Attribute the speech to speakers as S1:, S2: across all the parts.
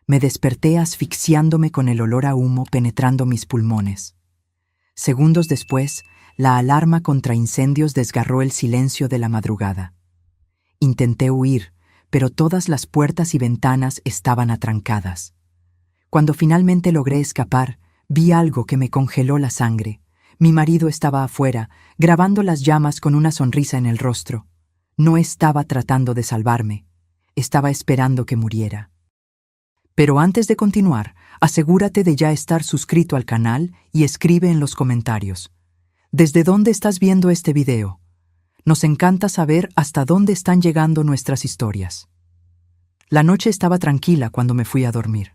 S1: Me desperté asfixiándome con el olor a humo penetrando mis pulmones. Segundos después, la alarma contra incendios desgarró el silencio de la madrugada. Intenté huir, pero todas las puertas y ventanas estaban atrancadas. Cuando finalmente logré escapar, vi algo que me congeló la sangre. Mi marido estaba afuera, grabando las llamas con una sonrisa en el rostro. No estaba tratando de salvarme, estaba esperando que muriera. Pero antes de continuar, asegúrate de ya estar suscrito al canal y escribe en los comentarios. ¿Desde dónde estás viendo este video? Nos encanta saber hasta dónde están llegando nuestras historias. La noche estaba tranquila cuando me fui a dormir.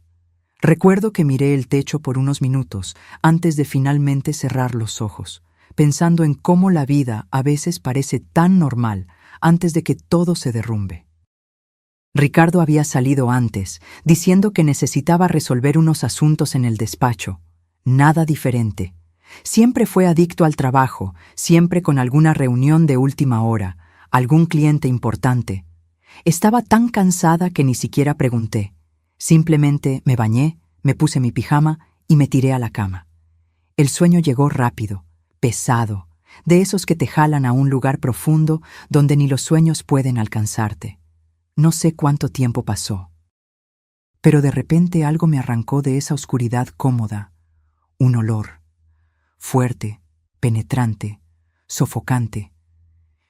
S1: Recuerdo que miré el techo por unos minutos antes de finalmente cerrar los ojos, pensando en cómo la vida a veces parece tan normal antes de que todo se derrumbe. Ricardo había salido antes, diciendo que necesitaba resolver unos asuntos en el despacho. Nada diferente. Siempre fue adicto al trabajo, siempre con alguna reunión de última hora, algún cliente importante. Estaba tan cansada que ni siquiera pregunté. Simplemente me bañé, me puse mi pijama y me tiré a la cama. El sueño llegó rápido, pesado, de esos que te jalan a un lugar profundo donde ni los sueños pueden alcanzarte. No sé cuánto tiempo pasó, pero de repente algo me arrancó de esa oscuridad cómoda. Un olor, fuerte, penetrante, sofocante.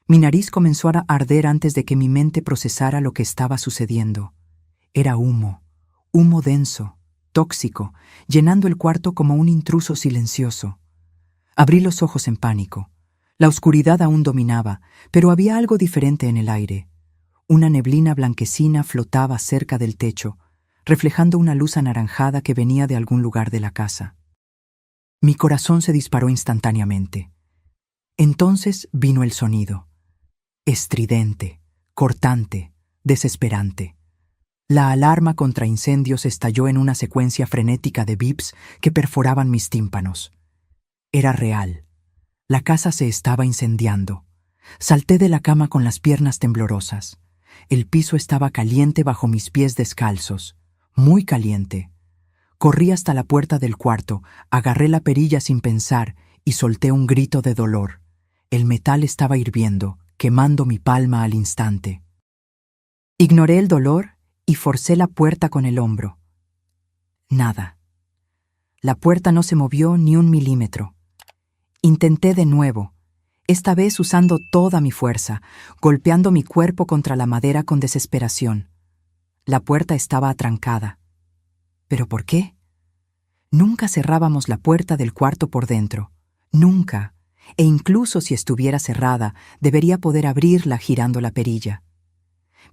S1: Mi nariz comenzó a arder antes de que mi mente procesara lo que estaba sucediendo. Era humo, humo denso, tóxico, llenando el cuarto como un intruso silencioso. Abrí los ojos en pánico. La oscuridad aún dominaba, pero había algo diferente en el aire. Una neblina blanquecina flotaba cerca del techo, reflejando una luz anaranjada que venía de algún lugar de la casa. Mi corazón se disparó instantáneamente. Entonces vino el sonido. Estridente, cortante, desesperante. La alarma contra incendios estalló en una secuencia frenética de bips que perforaban mis tímpanos. Era real. La casa se estaba incendiando. Salté de la cama con las piernas temblorosas. El piso estaba caliente bajo mis pies descalzos, muy caliente. Corrí hasta la puerta del cuarto, agarré la perilla sin pensar y solté un grito de dolor. El metal estaba hirviendo, quemando mi palma al instante. Ignoré el dolor y forcé la puerta con el hombro. Nada. La puerta no se movió ni un milímetro. Intenté de nuevo, esta vez usando toda mi fuerza, golpeando mi cuerpo contra la madera con desesperación. La puerta estaba atrancada. ¿Pero por qué? Nunca cerrábamos la puerta del cuarto por dentro. Nunca. E incluso si estuviera cerrada, debería poder abrirla girando la perilla.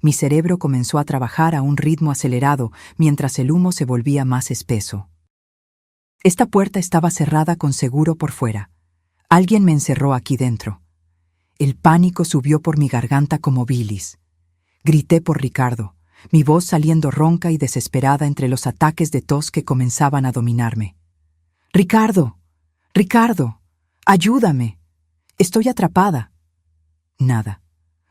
S1: Mi cerebro comenzó a trabajar a un ritmo acelerado mientras el humo se volvía más espeso. Esta puerta estaba cerrada con seguro por fuera. Alguien me encerró aquí dentro. El pánico subió por mi garganta como bilis. Grité por Ricardo, mi voz saliendo ronca y desesperada entre los ataques de tos que comenzaban a dominarme. ¡Ricardo! ¡Ricardo! ¡Ayúdame! ¡Estoy atrapada! Nada.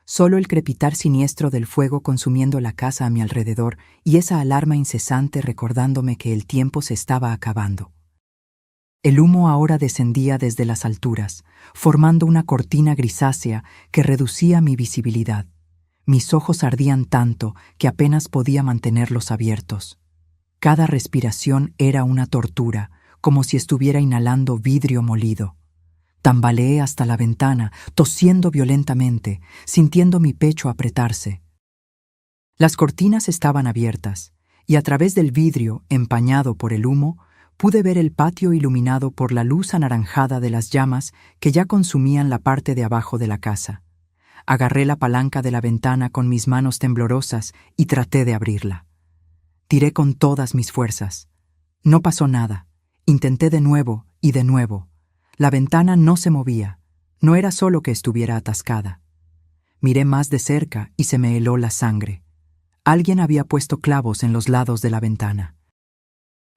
S1: Solo el crepitar siniestro del fuego consumiendo la casa a mi alrededor y esa alarma incesante recordándome que el tiempo se estaba acabando. El humo ahora descendía desde las alturas, formando una cortina grisácea que reducía mi visibilidad. Mis ojos ardían tanto que apenas podía mantenerlos abiertos. Cada respiración era una tortura, como si estuviera inhalando vidrio molido. Tambaleé hasta la ventana, tosiendo violentamente, sintiendo mi pecho apretarse. Las cortinas estaban abiertas, y a través del vidrio, empañado por el humo, pude ver el patio iluminado por la luz anaranjada de las llamas que ya consumían la parte de abajo de la casa. Agarré la palanca de la ventana con mis manos temblorosas y traté de abrirla. Tiré con todas mis fuerzas. No pasó nada. Intenté de nuevo y de nuevo. La ventana no se movía. No era solo que estuviera atascada. Miré más de cerca y se me heló la sangre. Alguien había puesto clavos en los lados de la ventana.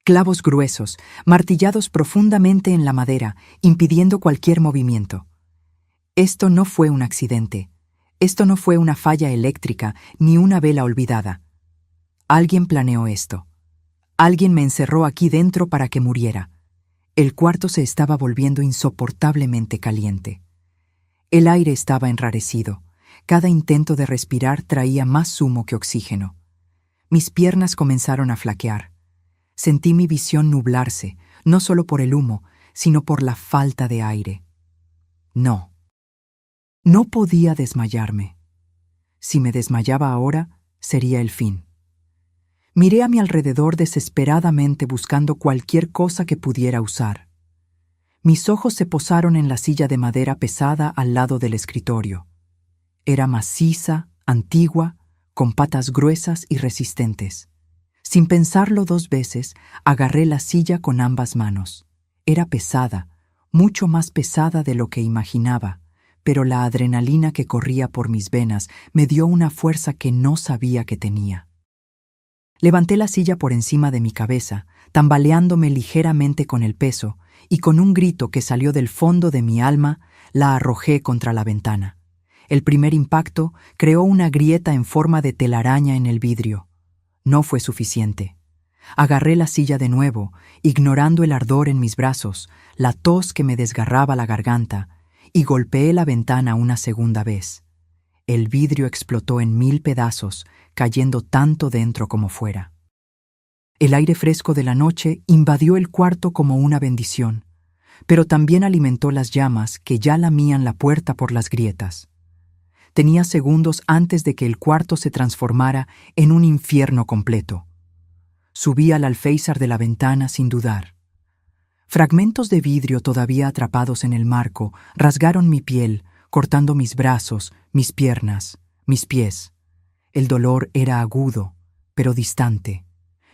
S1: Clavos gruesos, martillados profundamente en la madera, impidiendo cualquier movimiento. Esto no fue un accidente. Esto no fue una falla eléctrica ni una vela olvidada. Alguien planeó esto. Alguien me encerró aquí dentro para que muriera. El cuarto se estaba volviendo insoportablemente caliente. El aire estaba enrarecido. Cada intento de respirar traía más humo que oxígeno. Mis piernas comenzaron a flaquear. Sentí mi visión nublarse, no solo por el humo, sino por la falta de aire. No. No podía desmayarme. Si me desmayaba ahora, sería el fin. Miré a mi alrededor desesperadamente buscando cualquier cosa que pudiera usar. Mis ojos se posaron en la silla de madera pesada al lado del escritorio. Era maciza, antigua, con patas gruesas y resistentes. Sin pensarlo 2 veces, agarré la silla con ambas manos. Era pesada, mucho más pesada de lo que imaginaba, pero la adrenalina que corría por mis venas me dio una fuerza que no sabía que tenía. Levanté la silla por encima de mi cabeza, tambaleándome ligeramente con el peso, y con un grito que salió del fondo de mi alma, la arrojé contra la ventana. El primer impacto creó una grieta en forma de telaraña en el vidrio. No fue suficiente. Agarré la silla de nuevo, ignorando el ardor en mis brazos, la tos que me desgarraba la garganta, y golpeé la ventana una segunda vez. El vidrio explotó en 1000 pedazos, cayendo tanto dentro como fuera. El aire fresco de la noche invadió el cuarto como una bendición, pero también alimentó las llamas que ya lamían la puerta por las grietas. Tenía segundos antes de que el cuarto se transformara en un infierno completo. Subí al alféizar de la ventana sin dudar. Fragmentos de vidrio todavía atrapados en el marco rasgaron mi piel, cortando mis brazos, mis piernas, mis pies. El dolor era agudo, pero distante.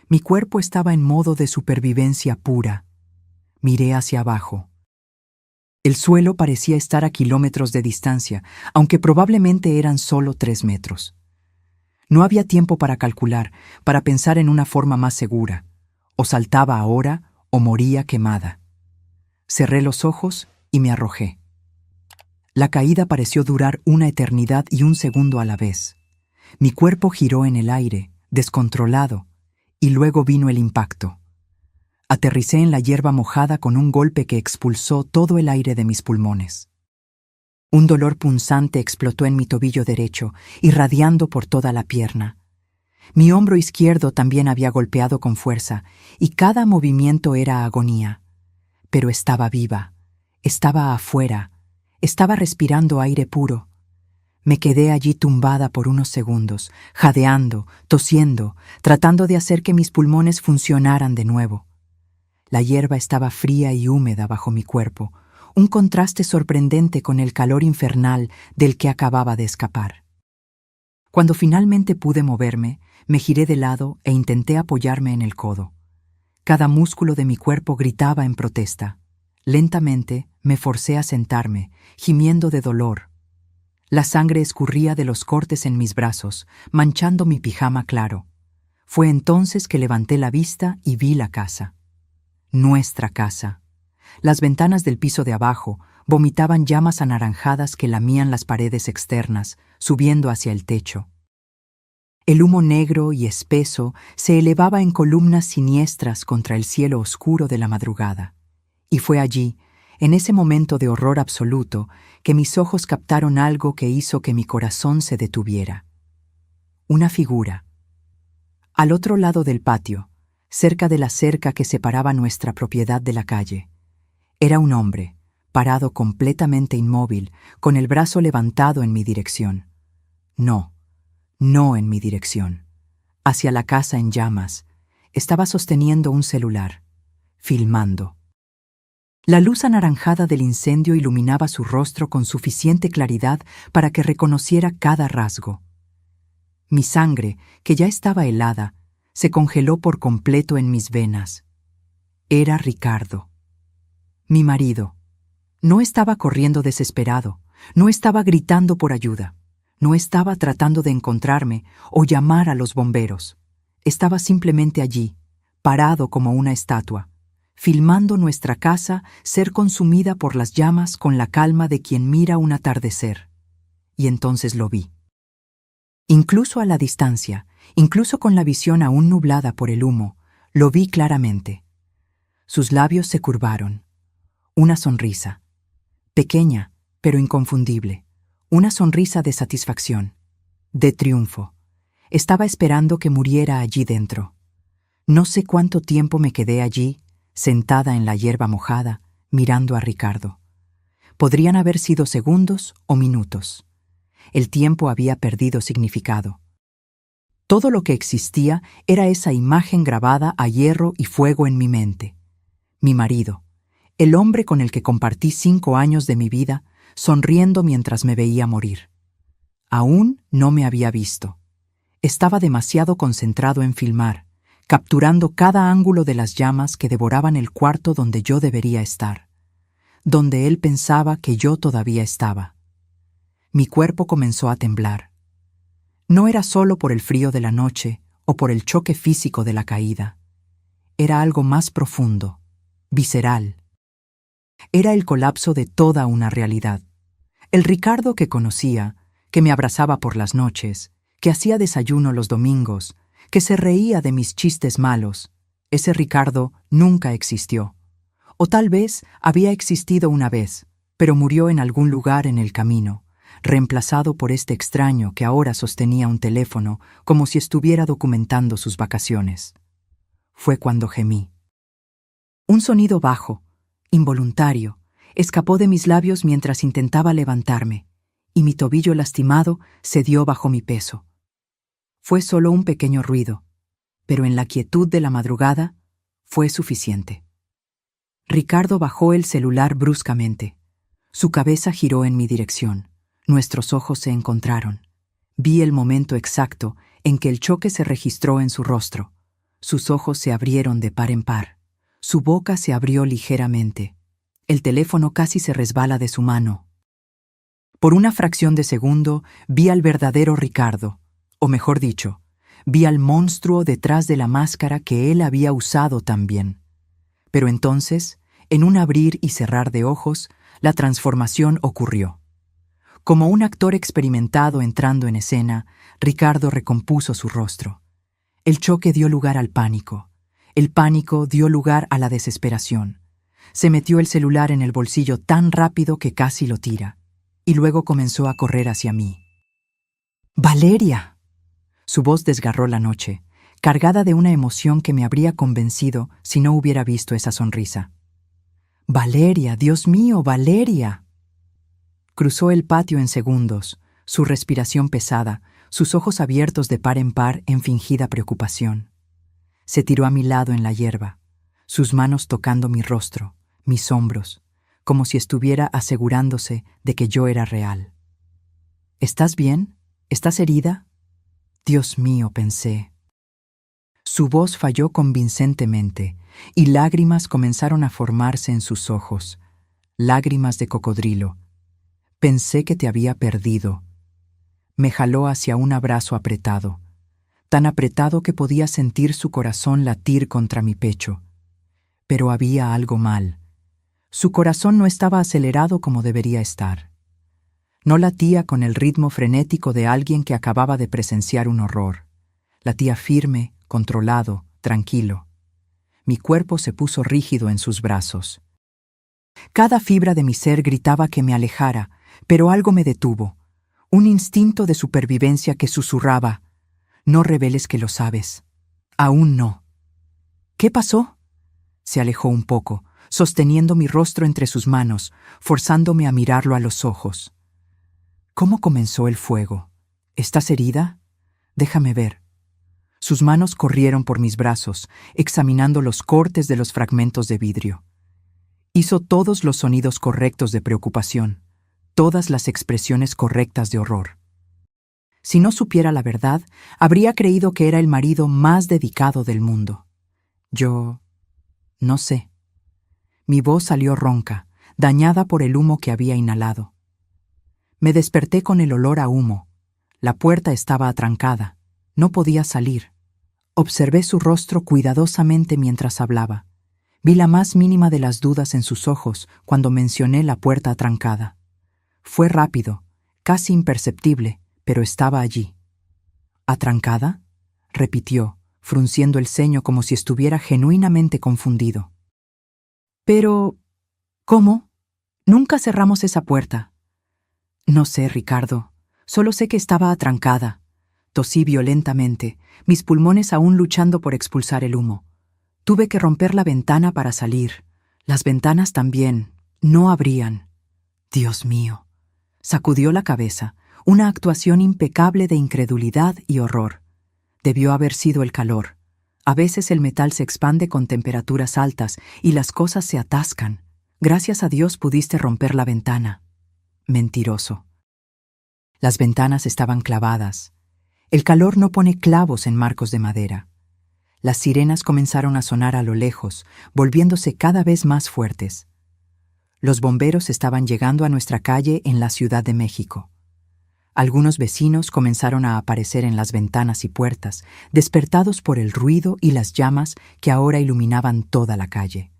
S1: Mi cuerpo estaba en modo de supervivencia pura. Miré hacia abajo. El suelo parecía estar a kilómetros de distancia, aunque probablemente eran solo 3 metros. No había tiempo para calcular, para pensar en una forma más segura. O saltaba ahora o moría quemada. Cerré los ojos y me arrojé. La caída pareció durar una eternidad y un segundo a la vez. Mi cuerpo giró en el aire, descontrolado, y luego vino el impacto. Aterricé en la hierba mojada con un golpe que expulsó todo el aire de mis pulmones. Un dolor punzante explotó en mi tobillo derecho, irradiando por toda la pierna. Mi hombro izquierdo también había golpeado con fuerza, y cada movimiento era agonía. Pero estaba viva, estaba afuera, estaba respirando aire puro. Me quedé allí tumbada por unos segundos, jadeando, tosiendo, tratando de hacer que mis pulmones funcionaran de nuevo. La hierba estaba fría y húmeda bajo mi cuerpo, un contraste sorprendente con el calor infernal del que acababa de escapar. Cuando finalmente pude moverme, me giré de lado e intenté apoyarme en el codo. Cada músculo de mi cuerpo gritaba en protesta. Lentamente me forcé a sentarme, gimiendo de dolor. La sangre escurría de los cortes en mis brazos, manchando mi pijama claro. Fue entonces que levanté la vista y vi la casa. Nuestra casa. Las ventanas del piso de abajo vomitaban llamas anaranjadas que lamían las paredes externas, subiendo hacia el techo. El humo negro y espeso se elevaba en columnas siniestras contra el cielo oscuro de la madrugada. Y fue allí, en ese momento de horror absoluto, que mis ojos captaron algo que hizo que mi corazón se detuviera. Una figura. Al otro lado del patio, cerca de la cerca que separaba nuestra propiedad de la calle, era un hombre, parado completamente inmóvil, con el brazo levantado en mi dirección. No en mi dirección. Hacia la casa en llamas. Estaba sosteniendo un celular, filmando. La luz anaranjada del incendio iluminaba su rostro con suficiente claridad para que reconociera cada rasgo. Mi sangre, que ya estaba helada, se congeló por completo en mis venas. Era Ricardo. Mi marido. No estaba corriendo desesperado, no estaba gritando por ayuda, no estaba tratando de encontrarme o llamar a los bomberos. Estaba simplemente allí, parado como una estatua, filmando nuestra casa ser consumida por las llamas con la calma de quien mira un atardecer. Y entonces lo vi. Incluso a la distancia, incluso con la visión aún nublada por el humo, Lo vi claramente. Sus labios se curvaron. Una sonrisa. Pequeña, pero inconfundible. Una sonrisa de satisfacción. De triunfo. Estaba esperando que muriera allí dentro. No sé cuánto tiempo me quedé allí, sentada en la hierba mojada, mirando a Ricardo. Podrían haber sido segundos o minutos. El tiempo había perdido significado. Todo lo que existía era esa imagen grabada a hierro y fuego en mi mente. Mi marido, el hombre con el que compartí 5 años de mi vida, sonriendo mientras me veía morir. Aún no me había visto. Estaba demasiado concentrado en filmar, capturando cada ángulo de las llamas que devoraban el cuarto donde yo debería estar, donde él pensaba que yo todavía estaba. Mi cuerpo comenzó a temblar. No era solo por el frío de la noche o por el choque físico de la caída. Era algo más profundo, visceral. Era el colapso de toda una realidad. El Ricardo que conocía, que me abrazaba por las noches, que hacía desayuno los domingos, que se reía de mis chistes malos, ese Ricardo nunca existió. O tal vez había existido una vez, pero murió en algún lugar en el camino, reemplazado por este extraño que ahora sostenía un teléfono como si estuviera documentando sus vacaciones. Fue cuando gemí. Un sonido bajo, involuntario, escapó de mis labios mientras intentaba levantarme, y mi tobillo lastimado cedió bajo mi peso. Fue solo un pequeño ruido, pero en la quietud de la madrugada fue suficiente. Ricardo bajó el celular bruscamente. Su cabeza giró en mi dirección. Nuestros ojos se encontraron. Vi el momento exacto en que el choque se registró en su rostro. Sus ojos se abrieron de par en par. Su boca se abrió ligeramente. El teléfono casi se resbala de su mano. Por una fracción de segundo vi al verdadero Ricardo, o mejor dicho, vi al monstruo detrás de la máscara que él había usado también. Pero entonces, en un abrir y cerrar de ojos, la transformación ocurrió. Como un actor experimentado entrando en escena, Ricardo recompuso su rostro. El choque dio lugar al pánico. El pánico dio lugar a la desesperación. Se metió el celular en el bolsillo tan rápido que casi lo tira, y luego comenzó a correr hacia mí. ¡Valeria! Su voz desgarró la noche, cargada de una emoción que me habría convencido si no hubiera visto esa sonrisa. ¡Valeria! ¡Dios mío, Valeria! Cruzó el patio en segundos, su respiración pesada, sus ojos abiertos de par en par en fingida preocupación. Se tiró a mi lado en la hierba, sus manos tocando mi rostro, mis hombros, como si estuviera asegurándose de que yo era real. ¿Estás bien? ¿Estás herida? Dios mío, pensé. Su voz falló convincentemente, y lágrimas comenzaron a formarse en sus ojos, lágrimas de cocodrilo. Pensé que te había perdido. Me jaló hacia un abrazo apretado, tan apretado que podía sentir su corazón latir contra mi pecho. Pero había algo mal. Su corazón no estaba acelerado como debería estar. No latía con el ritmo frenético de alguien que acababa de presenciar un horror. Latía firme, controlado, tranquilo. Mi cuerpo se puso rígido en sus brazos. Cada fibra de mi ser gritaba que me alejara, pero algo me detuvo. Un instinto de supervivencia que susurraba: no reveles que lo sabes. Aún no. ¿Qué pasó? Se alejó un poco, sosteniendo mi rostro entre sus manos, forzándome a mirarlo a los ojos. ¿Cómo comenzó el fuego? ¿Estás herida? Déjame ver. Sus manos corrieron por mis brazos, examinando los cortes de los fragmentos de vidrio. Hizo todos los sonidos correctos de preocupación, todas las expresiones correctas de horror. Si no supiera la verdad, habría creído que era el marido más dedicado del mundo. Yo... no sé. Mi voz salió ronca, dañada por el humo que había inhalado. Me desperté con el olor a humo. La puerta estaba atrancada. No podía salir. Observé su rostro cuidadosamente mientras hablaba. Vi la más mínima de las dudas en sus ojos cuando mencioné la puerta atrancada. Fue rápido, casi imperceptible, pero estaba allí. ¿Atrancada?, repitió, frunciendo el ceño como si estuviera genuinamente confundido. Pero, ¿cómo? Nunca cerramos esa puerta. No sé, Ricardo. Solo sé que estaba atrancada. Tosí violentamente, mis pulmones aún luchando por expulsar el humo. Tuve que romper la ventana para salir. Las ventanas también. No abrían. Dios mío. Sacudió la cabeza, una actuación impecable de incredulidad y horror. Debió haber sido el calor. A veces el metal se expande con temperaturas altas y las cosas se atascan. Gracias a Dios pudiste romper la ventana. Mentiroso. Las ventanas estaban clavadas. El calor no pone clavos en marcos de madera. Las sirenas comenzaron a sonar a lo lejos, volviéndose cada vez más fuertes. Los bomberos estaban llegando a nuestra calle en la Ciudad de México. Algunos vecinos comenzaron a aparecer en las ventanas y puertas, despertados por el ruido y las llamas que ahora iluminaban toda la calle.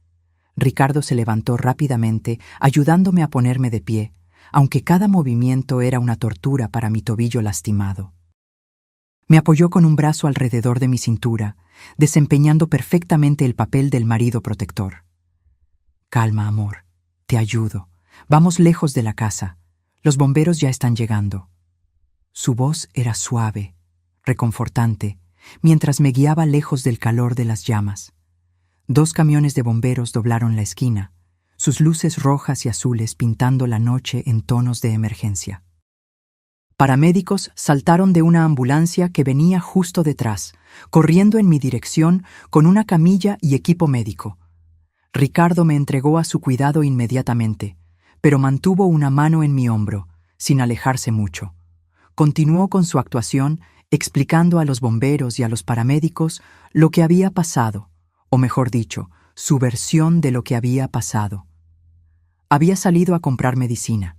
S1: Ricardo se levantó rápidamente, ayudándome a ponerme de pie, aunque cada movimiento era una tortura para mi tobillo lastimado. Me apoyó con un brazo alrededor de mi cintura, desempeñando perfectamente el papel del marido protector. Calma, amor. Te ayudo. Vamos lejos de la casa. Los bomberos ya están llegando. Su voz era suave, reconfortante, mientras me guiaba lejos del calor de las llamas. 2 camiones de bomberos doblaron la esquina, sus luces rojas y azules pintando la noche en tonos de emergencia. Paramédicos saltaron de una ambulancia que venía justo detrás, corriendo en mi dirección con una camilla y equipo médico. Ricardo me entregó a su cuidado inmediatamente, pero mantuvo una mano en mi hombro, sin alejarse mucho. Continuó con su actuación, explicando a los bomberos y a los paramédicos lo que había pasado, o mejor dicho, su versión de lo que había pasado. Había salido a comprar medicina.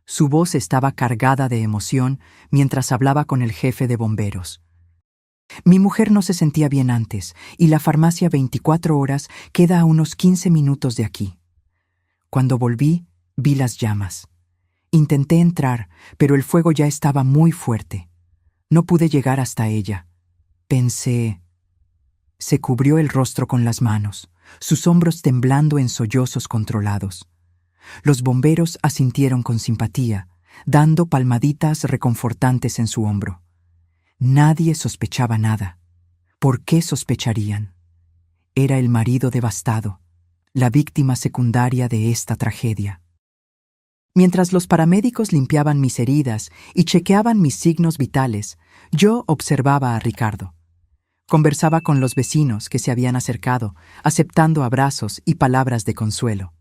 S1: Su voz estaba cargada de emoción mientras hablaba con el jefe de bomberos. Mi mujer no se sentía bien antes, y la farmacia 24 horas queda a unos 15 minutos de aquí. Cuando volví, vi las llamas. Intenté entrar, pero el fuego ya estaba muy fuerte. No pude llegar hasta ella. Pensé... Se cubrió el rostro con las manos, sus hombros temblando en sollozos controlados. Los bomberos asintieron con simpatía, dando palmaditas reconfortantes en su hombro. Nadie sospechaba nada. ¿Por qué sospecharían? Era el marido devastado, la víctima secundaria de esta tragedia. Mientras los paramédicos limpiaban mis heridas y chequeaban mis signos vitales, yo observaba a Ricardo. Conversaba con los vecinos que se habían acercado, aceptando abrazos y palabras de consuelo.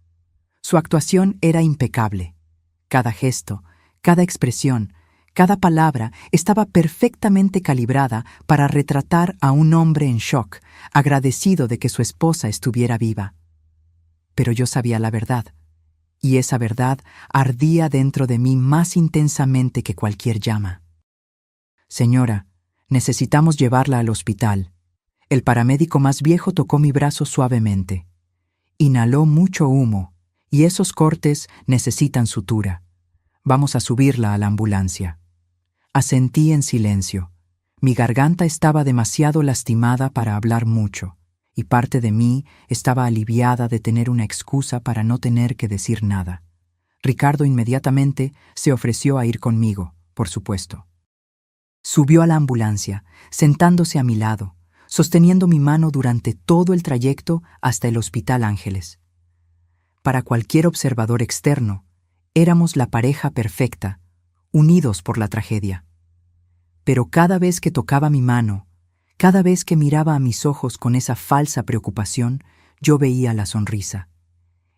S1: Su actuación era impecable. Cada gesto, cada expresión, cada palabra estaba perfectamente calibrada para retratar a un hombre en shock, agradecido de que su esposa estuviera viva. Pero yo sabía la verdad, y esa verdad ardía dentro de mí más intensamente que cualquier llama. Señora, necesitamos llevarla al hospital. El paramédico más viejo tocó mi brazo suavemente. Inhaló mucho humo, y esos cortes necesitan sutura. Vamos a subirla a la ambulancia. Asentí en silencio. Mi garganta estaba demasiado lastimada para hablar mucho, y parte de mí estaba aliviada de tener una excusa para no tener que decir nada. Ricardo inmediatamente se ofreció a ir conmigo, por supuesto. Subió a la ambulancia, sentándose a mi lado, sosteniendo mi mano durante todo el trayecto hasta el Hospital Ángeles. Para cualquier observador externo, éramos la pareja perfecta, unidos por la tragedia. Pero cada vez que tocaba mi mano, cada vez que miraba a mis ojos con esa falsa preocupación, yo veía la sonrisa.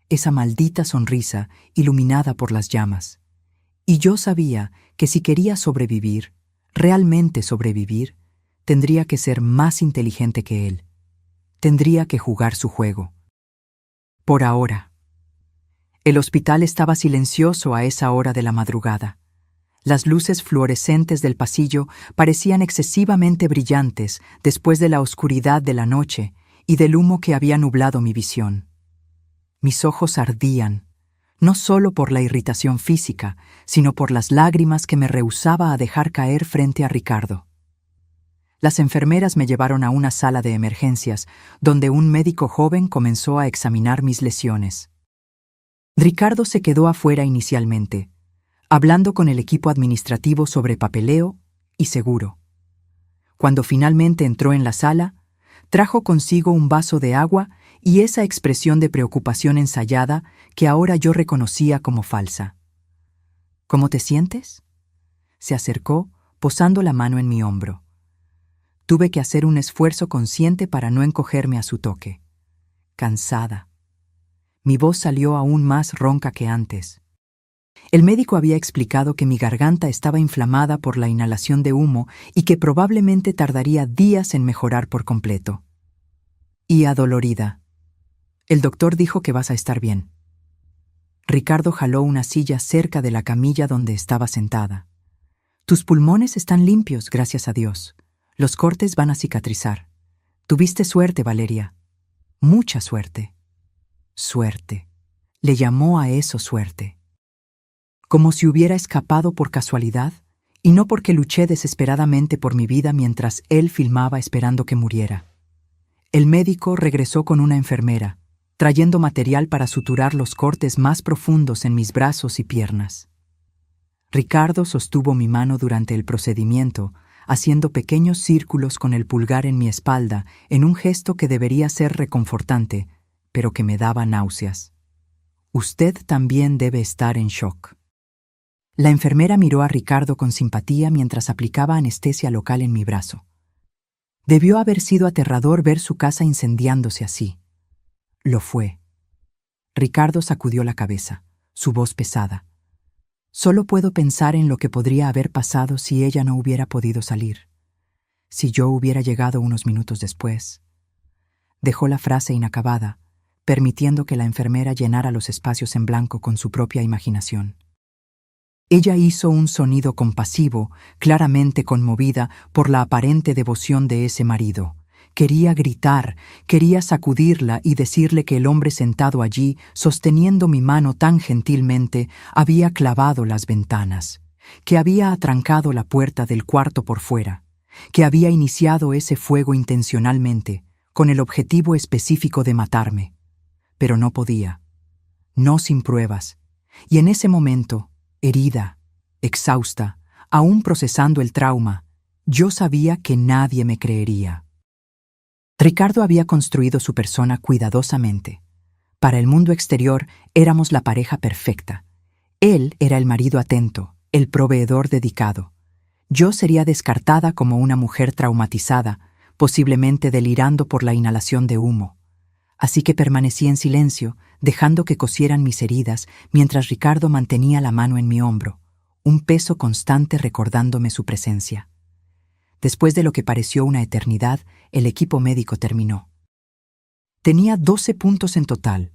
S1: Esa maldita sonrisa iluminada por las llamas. Y yo sabía que si quería sobrevivir, realmente sobrevivir, tendría que ser más inteligente que él. Tendría que jugar su juego. Por ahora. El hospital estaba silencioso a esa hora de la madrugada. Las luces fluorescentes del pasillo parecían excesivamente brillantes después de la oscuridad de la noche y del humo que había nublado mi visión. Mis ojos ardían, no solo por la irritación física, sino por las lágrimas que me rehusaba a dejar caer frente a Ricardo. Las enfermeras me llevaron a una sala de emergencias, donde un médico joven comenzó a examinar mis lesiones. Ricardo se quedó afuera inicialmente, hablando con el equipo administrativo sobre papeleo y seguro. Cuando finalmente entró en la sala, trajo consigo un vaso de agua y esa expresión de preocupación ensayada que ahora yo reconocía como falsa. ¿Cómo te sientes? Se acercó, posando la mano en mi hombro. Tuve que hacer un esfuerzo consciente para no encogerme a su toque. Cansada. Mi voz salió aún más ronca que antes. El médico había explicado que mi garganta estaba inflamada por la inhalación de humo y que probablemente tardaría días en mejorar por completo. Y adolorida. El doctor dijo que vas a estar bien. Ricardo jaló una silla cerca de la camilla donde estaba sentada. Tus pulmones están limpios, gracias a Dios. Los cortes van a cicatrizar. Tuviste suerte, Valeria. Mucha suerte. Suerte. Le llamó a eso suerte. Como si hubiera escapado por casualidad, y no porque luché desesperadamente por mi vida mientras él filmaba esperando que muriera. El médico regresó con una enfermera, trayendo material para suturar los cortes más profundos en mis brazos y piernas. Ricardo sostuvo mi mano durante el procedimiento, haciendo pequeños círculos con el pulgar en mi espalda en un gesto que debería ser reconfortante, pero que me daba náuseas. Usted también debe estar en shock. La enfermera miró a Ricardo con simpatía mientras aplicaba anestesia local en mi brazo. Debió haber sido aterrador ver su casa incendiándose así. Lo fue. Ricardo sacudió la cabeza, su voz pesada. Solo puedo pensar en lo que podría haber pasado si ella no hubiera podido salir. Si yo hubiera llegado unos minutos después. Dejó la frase inacabada, permitiendo que la enfermera llenara los espacios en blanco con su propia imaginación. Ella hizo un sonido compasivo, claramente conmovida por la aparente devoción de ese marido. Quería gritar, quería sacudirla y decirle que el hombre sentado allí, sosteniendo mi mano tan gentilmente, había clavado las ventanas, que había atrancado la puerta del cuarto por fuera, que había iniciado ese fuego intencionalmente, con el objetivo específico de matarme. Pero no podía, no sin pruebas, y en ese momento, herida, exhausta, aún procesando el trauma, yo sabía que nadie me creería. Ricardo había construido su persona cuidadosamente. Para el mundo exterior éramos la pareja perfecta. Él era el marido atento, el proveedor dedicado. Yo sería descartada como una mujer traumatizada, posiblemente delirando por la inhalación de humo. Así que permanecí en silencio, dejando que cosieran mis heridas mientras Ricardo mantenía la mano en mi hombro, un peso constante recordándome su presencia. Después de lo que pareció una eternidad, el equipo médico terminó. Tenía 12 puntos en total,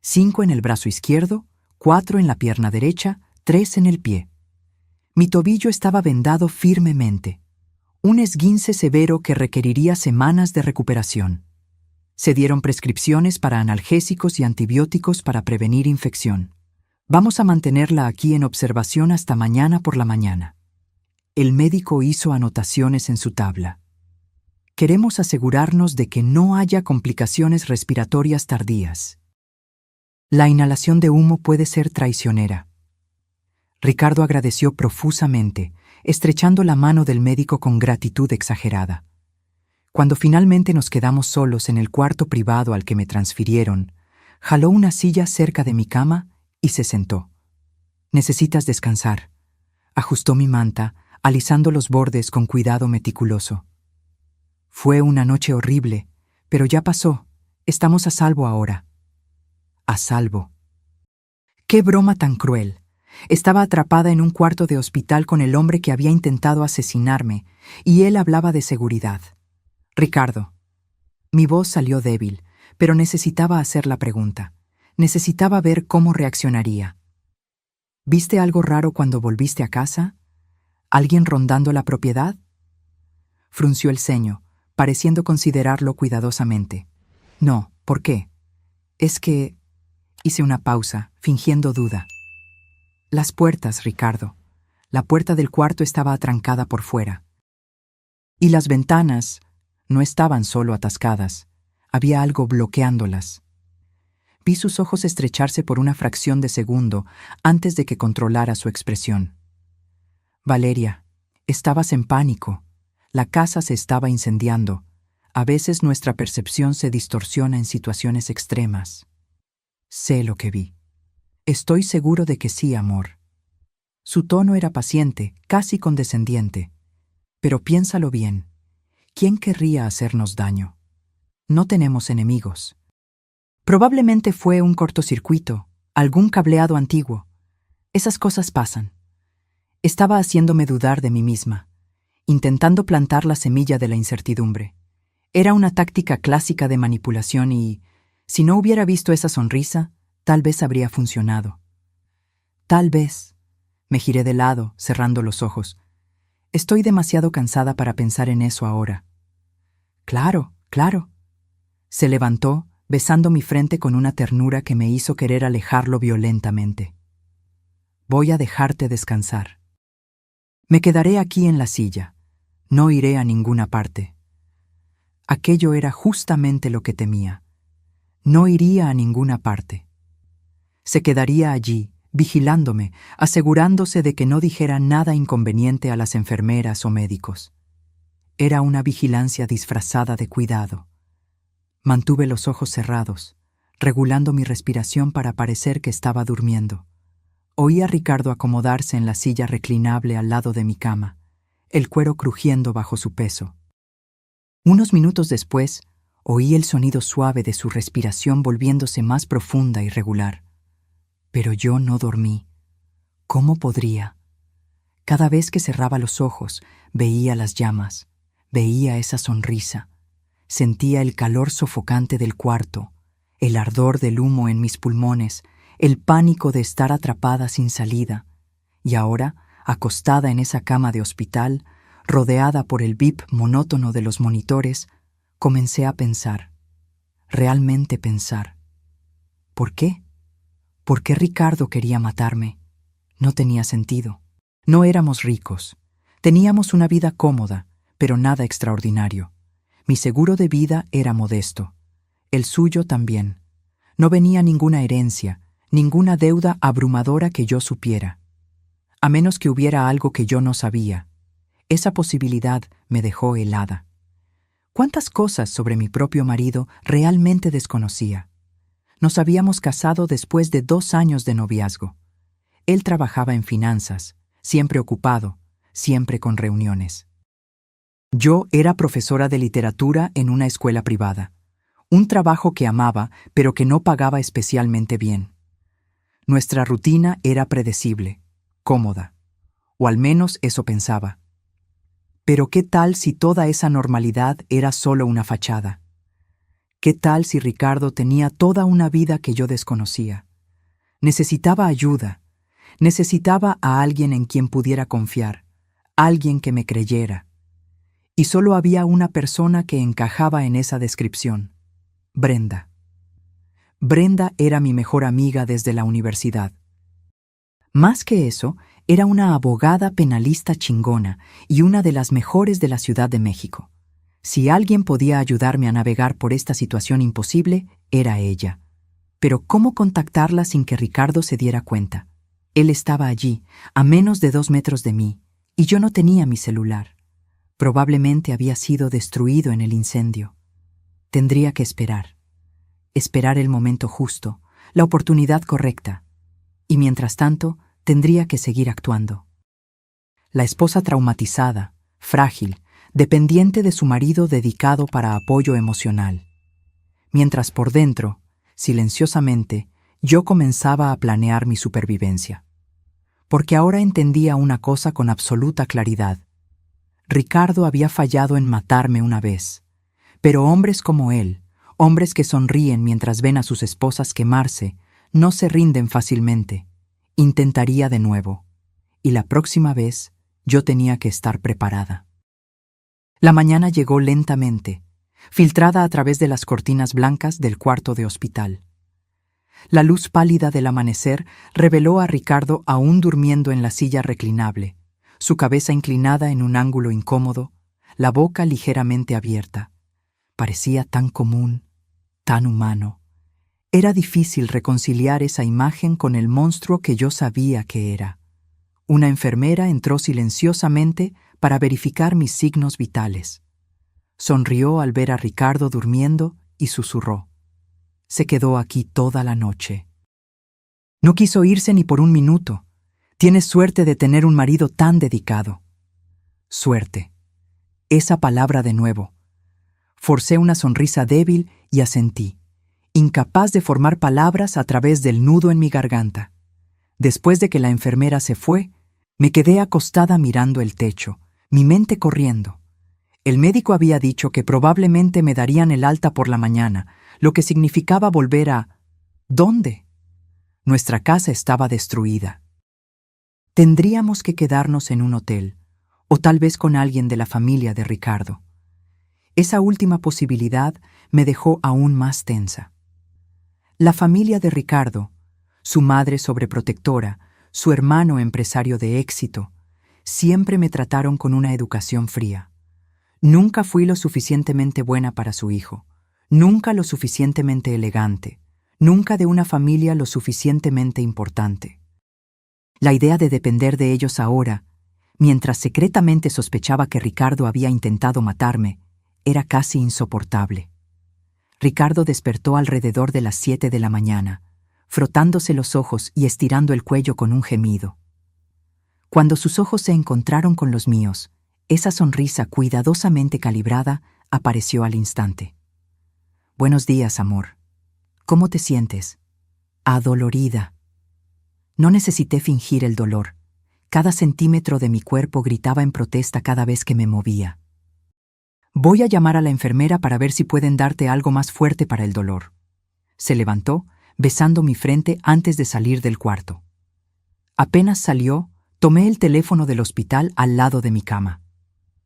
S1: 5 en el brazo izquierdo, 4 en la pierna derecha, 3 en el pie. Mi tobillo estaba vendado firmemente, un esguince severo que requeriría semanas de recuperación. Se dieron prescripciones para analgésicos y antibióticos para prevenir infección. Vamos a mantenerla aquí en observación hasta mañana por la mañana. El médico hizo anotaciones en su tabla. Queremos asegurarnos de que no haya complicaciones respiratorias tardías. La inhalación de humo puede ser traicionera. Ricardo agradeció profusamente, estrechando la mano del médico con gratitud exagerada. Cuando finalmente nos quedamos solos en el cuarto privado al que me transfirieron, jaló una silla cerca de mi cama y se sentó. Necesitas descansar. Ajustó mi manta, alisando los bordes con cuidado meticuloso. Fue una noche horrible, pero ya pasó. Estamos a salvo ahora. A salvo. ¡Qué broma tan cruel! Estaba atrapada en un cuarto de hospital con el hombre que había intentado asesinarme, y él hablaba de seguridad. Ricardo. Mi voz salió débil, pero necesitaba hacer la pregunta. Necesitaba ver cómo reaccionaría. ¿Viste algo raro cuando volviste a casa? ¿Alguien rondando la propiedad? Frunció el ceño, pareciendo considerarlo cuidadosamente. No, ¿por qué? Es que... Hice una pausa, fingiendo duda. Las puertas, Ricardo. La puerta del cuarto estaba atrancada por fuera. Y las ventanas no estaban solo atascadas, había algo bloqueándolas. Vi sus ojos estrecharse por una fracción de segundo antes de que controlara su expresión. Valeria, estabas en pánico. La casa se estaba incendiando. A veces nuestra percepción se distorsiona en situaciones extremas. Sé lo que vi. Estoy seguro de que sí, amor. Su tono era paciente, casi condescendiente. Pero piénsalo bien. ¿Quién querría hacernos daño? No tenemos enemigos. Probablemente fue un cortocircuito, algún cableado antiguo. Esas cosas pasan. Estaba haciéndome dudar de mí misma, intentando plantar la semilla de la incertidumbre. Era una táctica clásica de manipulación y, si no hubiera visto esa sonrisa, tal vez habría funcionado. Tal vez. Me giré de lado, cerrando los ojos. Estoy demasiado cansada para pensar en eso ahora. Claro, claro. Se levantó, besando mi frente con una ternura que me hizo querer alejarlo violentamente. Voy a dejarte descansar. Me quedaré aquí en la silla. No iré a ninguna parte. Aquello era justamente lo que temía. No iría a ninguna parte. Se quedaría allí, vigilándome, asegurándose de que no dijera nada inconveniente a las enfermeras o médicos. Era una vigilancia disfrazada de cuidado. Mantuve los ojos cerrados, regulando mi respiración para parecer que estaba durmiendo. Oí a Ricardo acomodarse en la silla reclinable al lado de mi cama, el cuero crujiendo bajo su peso. Unos minutos después, oí el sonido suave de su respiración volviéndose más profunda y regular. Pero yo no dormí. ¿Cómo podría? Cada vez que cerraba los ojos, veía las llamas, veía esa sonrisa. Sentía el calor sofocante del cuarto, el ardor del humo en mis pulmones, el pánico de estar atrapada sin salida. Y ahora, acostada en esa cama de hospital, rodeada por el bip monótono de los monitores, comencé a pensar, realmente pensar. ¿Por qué? ¿Por qué Ricardo quería matarme? No tenía sentido. No éramos ricos. Teníamos una vida cómoda, pero nada extraordinario. Mi seguro de vida era modesto. El suyo también. No venía ninguna herencia, ninguna deuda abrumadora que yo supiera. A menos que hubiera algo que yo no sabía. Esa posibilidad me dejó helada. ¿Cuántas cosas sobre mi propio marido realmente desconocía? Nos habíamos casado después de 2 años de noviazgo. Él trabajaba en finanzas, siempre ocupado, siempre con reuniones. Yo era profesora de literatura en una escuela privada, un trabajo que amaba, pero que no pagaba especialmente bien. Nuestra rutina era predecible, cómoda, o al menos eso pensaba. Pero ¿qué tal si toda esa normalidad era solo una fachada? ¿Qué tal si Ricardo tenía toda una vida que yo desconocía? Necesitaba ayuda, necesitaba a alguien en quien pudiera confiar, alguien que me creyera. Y solo había una persona que encajaba en esa descripción: Brenda. Brenda era mi mejor amiga desde la universidad. Más que eso, era una abogada penalista chingona y una de las mejores de la Ciudad de México. Si alguien podía ayudarme a navegar por esta situación imposible, era ella. Pero ¿cómo contactarla sin que Ricardo se diera cuenta? Él estaba allí, a menos de 2 metros de mí, y yo no tenía mi celular. Probablemente había sido destruido en el incendio. Tendría que esperar. Esperar el momento justo, la oportunidad correcta. Y mientras tanto, tendría que seguir actuando. La esposa traumatizada, frágil, dependiente de su marido dedicado para apoyo emocional. Mientras por dentro, silenciosamente, yo comenzaba a planear mi supervivencia. Porque ahora entendía una cosa con absoluta claridad. Ricardo había fallado en matarme una vez, pero hombres como él, hombres que sonríen mientras ven a sus esposas quemarse, no se rinden fácilmente. Intentaría de nuevo, y la próxima vez yo tenía que estar preparada. La mañana llegó lentamente, filtrada a través de las cortinas blancas del cuarto de hospital. La luz pálida del amanecer reveló a Ricardo aún durmiendo en la silla reclinable, su cabeza inclinada en un ángulo incómodo, la boca ligeramente abierta. Parecía tan común, tan humano. Era difícil reconciliar esa imagen con el monstruo que yo sabía que era. Una enfermera entró silenciosamente para verificar mis signos vitales. Sonrió al ver a Ricardo durmiendo y susurró: «Se quedó aquí toda la noche». No quiso irse ni por un minuto. Tienes suerte de tener un marido tan dedicado. Suerte. Esa palabra de nuevo. Forcé una sonrisa débil y asentí, incapaz de formar palabras a través del nudo en mi garganta. Después de que la enfermera se fue, me quedé acostada mirando el techo, mi mente corriendo. El médico había dicho que probablemente me darían el alta por la mañana, lo que significaba volver a... ¿Dónde? Nuestra casa estaba destruida. Tendríamos que quedarnos en un hotel, o tal vez con alguien de la familia de Ricardo. Esa última posibilidad me dejó aún más tensa. La familia de Ricardo, su madre sobreprotectora, su hermano empresario de éxito, siempre me trataron con una educación fría. Nunca fui lo suficientemente buena para su hijo, nunca lo suficientemente elegante, nunca de una familia lo suficientemente importante. La idea de depender de ellos ahora, mientras secretamente sospechaba que Ricardo había intentado matarme, era casi insoportable. Ricardo despertó alrededor de las 7 de la mañana, frotándose los ojos y estirando el cuello con un gemido. Cuando sus ojos se encontraron con los míos, esa sonrisa cuidadosamente calibrada apareció al instante. «Buenos días, amor. ¿Cómo te sientes?» «Adolorida». No necesité fingir el dolor. Cada centímetro de mi cuerpo gritaba en protesta cada vez que me movía. «Voy a llamar a la enfermera para ver si pueden darte algo más fuerte para el dolor». Se levantó, besando mi frente antes de salir del cuarto. Apenas salió, tomé el teléfono del hospital al lado de mi cama.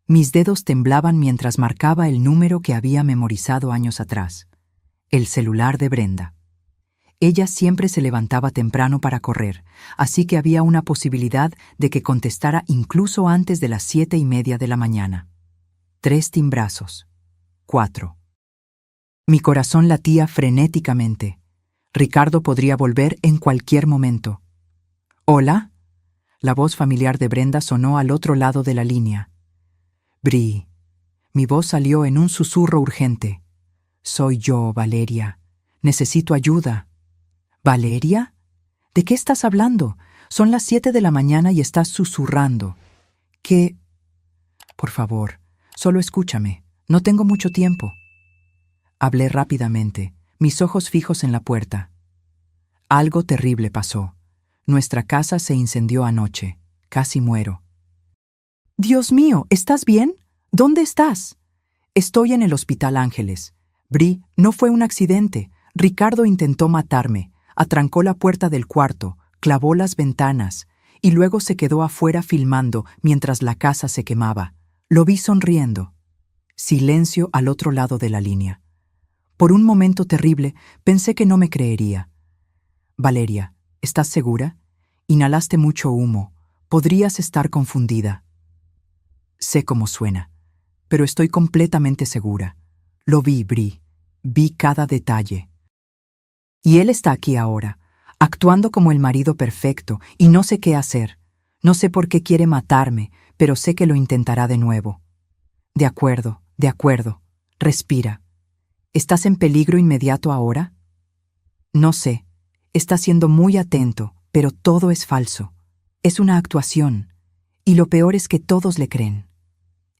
S1: Mis dedos temblaban mientras marcaba el número que había memorizado años atrás. El celular de Brenda. Ella siempre se levantaba temprano para correr, así que había una posibilidad de que contestara incluso antes de las 7:30 de la mañana. 3 timbrazos. 4. Mi corazón latía frenéticamente. Ricardo podría volver en cualquier momento. «¿Hola?» La voz familiar de Brenda sonó al otro lado de la línea. «Bri». Mi voz salió en un susurro urgente. «Soy yo, Valeria. Necesito ayuda». «¿Valeria? ¿De qué estás hablando? Son las 7 de la mañana y estás susurrando». «¿Qué?» «Por favor, solo escúchame. No tengo mucho tiempo». Hablé rápidamente, mis ojos fijos en la puerta. «Algo terrible pasó. Nuestra casa se incendió anoche. Casi muero». «Dios mío, ¿estás bien? ¿Dónde estás?» «Estoy en el Hospital Ángeles. Bri, no fue un accidente. Ricardo intentó matarme. Atrancó la puerta del cuarto, clavó las ventanas y luego se quedó afuera filmando mientras la casa se quemaba. Lo vi sonriendo». Silencio al otro lado de la línea. Por un momento terrible pensé que no me creería. «Valeria, ¿estás segura? Inhalaste mucho humo. Podrías estar confundida». «Sé cómo suena, pero estoy completamente segura. Lo vi, Bri. Vi cada detalle». «Y él está aquí ahora, actuando como el marido perfecto, y no sé qué hacer. No sé por qué quiere matarme, pero sé que lo intentará de nuevo». De acuerdo. Respira. ¿Estás en peligro inmediato ahora?» «No sé. Está siendo muy atento, pero todo es falso. Es una actuación. Y lo peor es que todos le creen.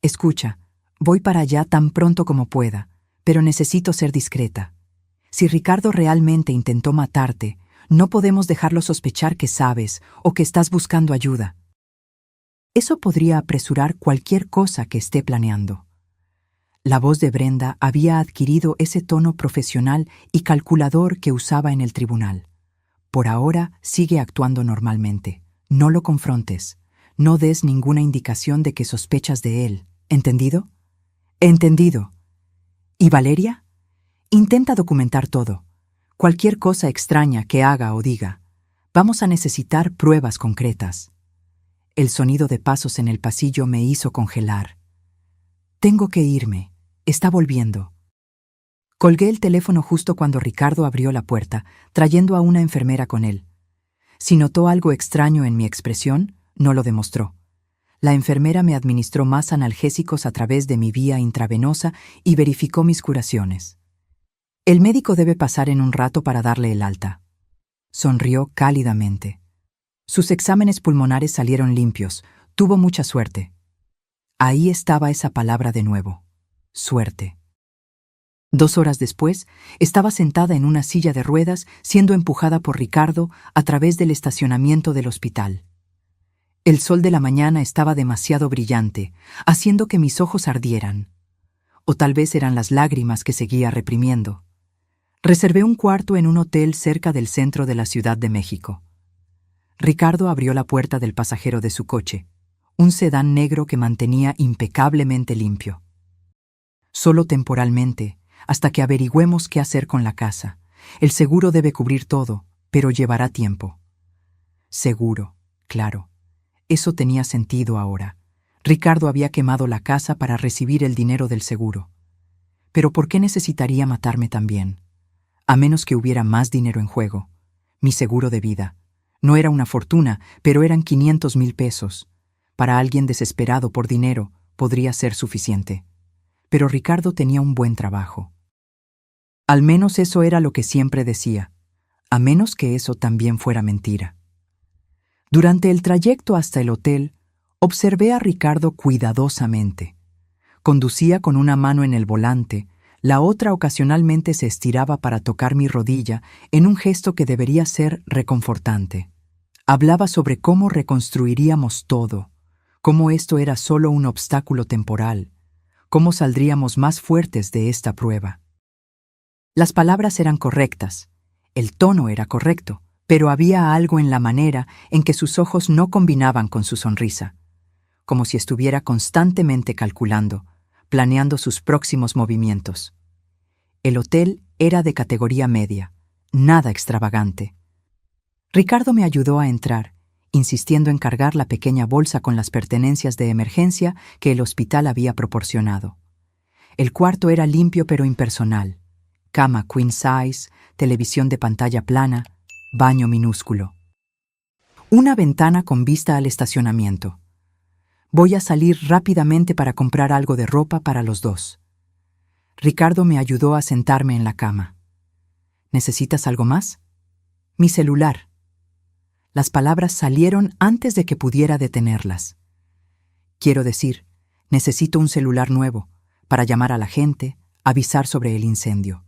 S1: Escucha, voy para allá tan pronto como pueda, pero necesito ser discreta. Si Ricardo realmente intentó matarte, no podemos dejarlo sospechar que sabes o que estás buscando ayuda. Eso podría apresurar cualquier cosa que esté planeando». La voz de Brenda había adquirido ese tono profesional y calculador que usaba en el tribunal. «Por ahora sigue actuando normalmente. No lo confrontes. No des ninguna indicación de que sospechas de él. ¿Entendido?» «Entendido». «¿Y Valeria?» «Intenta documentar todo. Cualquier cosa extraña que haga o diga. Vamos a necesitar pruebas concretas». El sonido de pasos en el pasillo me hizo congelar. Tengo que irme. Está volviendo. Colgué el teléfono justo cuando Ricardo abrió la puerta, trayendo a una enfermera con él. Si notó algo extraño en mi expresión, no lo demostró. La enfermera me administró más analgésicos a través de mi vía intravenosa y verificó mis curaciones. El médico debe pasar en un rato para darle el alta. Sonrió cálidamente. Sus exámenes pulmonares salieron limpios. Tuvo mucha suerte. Ahí estaba esa palabra de nuevo. Suerte. 2 horas después, estaba sentada en una silla de ruedas siendo empujada por Ricardo a través del estacionamiento del hospital. El sol de la mañana estaba demasiado brillante, haciendo que mis ojos ardieran. O tal vez eran las lágrimas que seguía reprimiendo. Reservé un cuarto en un hotel cerca del centro de la Ciudad de México. Ricardo abrió la puerta del pasajero de su coche, un sedán negro que mantenía impecablemente limpio. Solo temporalmente, hasta que averigüemos qué hacer con la casa. El seguro debe cubrir todo, pero llevará tiempo. Seguro, claro. Eso tenía sentido ahora. Ricardo había quemado la casa para recibir el dinero del seguro. Pero ¿por qué necesitaría matarme también? A menos que hubiera más dinero en juego. Mi seguro de vida. No era una fortuna, pero eran 500,000 pesos. Para alguien desesperado por dinero, podría ser suficiente. Pero Ricardo tenía un buen trabajo. Al menos eso era lo que siempre decía, a menos que eso también fuera mentira. Durante el trayecto hasta el hotel, observé a Ricardo cuidadosamente. Conducía con una mano en el volante, la otra ocasionalmente se estiraba para tocar mi rodilla en un gesto que debería ser reconfortante. Hablaba sobre cómo reconstruiríamos todo, cómo esto era solo un obstáculo temporal, cómo saldríamos más fuertes de esta prueba. Las palabras eran correctas, el tono era correcto, pero había algo en la manera en que sus ojos no combinaban con su sonrisa, como si estuviera constantemente calculando, planeando sus próximos movimientos. El hotel era de categoría media, nada extravagante. Ricardo me ayudó a entrar, insistiendo en cargar la pequeña bolsa con las pertenencias de emergencia que el hospital había proporcionado. El cuarto era limpio pero impersonal. Cama queen size, televisión de pantalla plana, baño minúsculo. Una ventana con vista al estacionamiento. Voy a salir rápidamente para comprar algo de ropa para los dos. Ricardo me ayudó a sentarme en la cama. ¿Necesitas algo más? Mi celular. Las palabras salieron antes de que pudiera detenerlas. Quiero decir, necesito un celular nuevo para llamar a la gente, avisar sobre el incendio.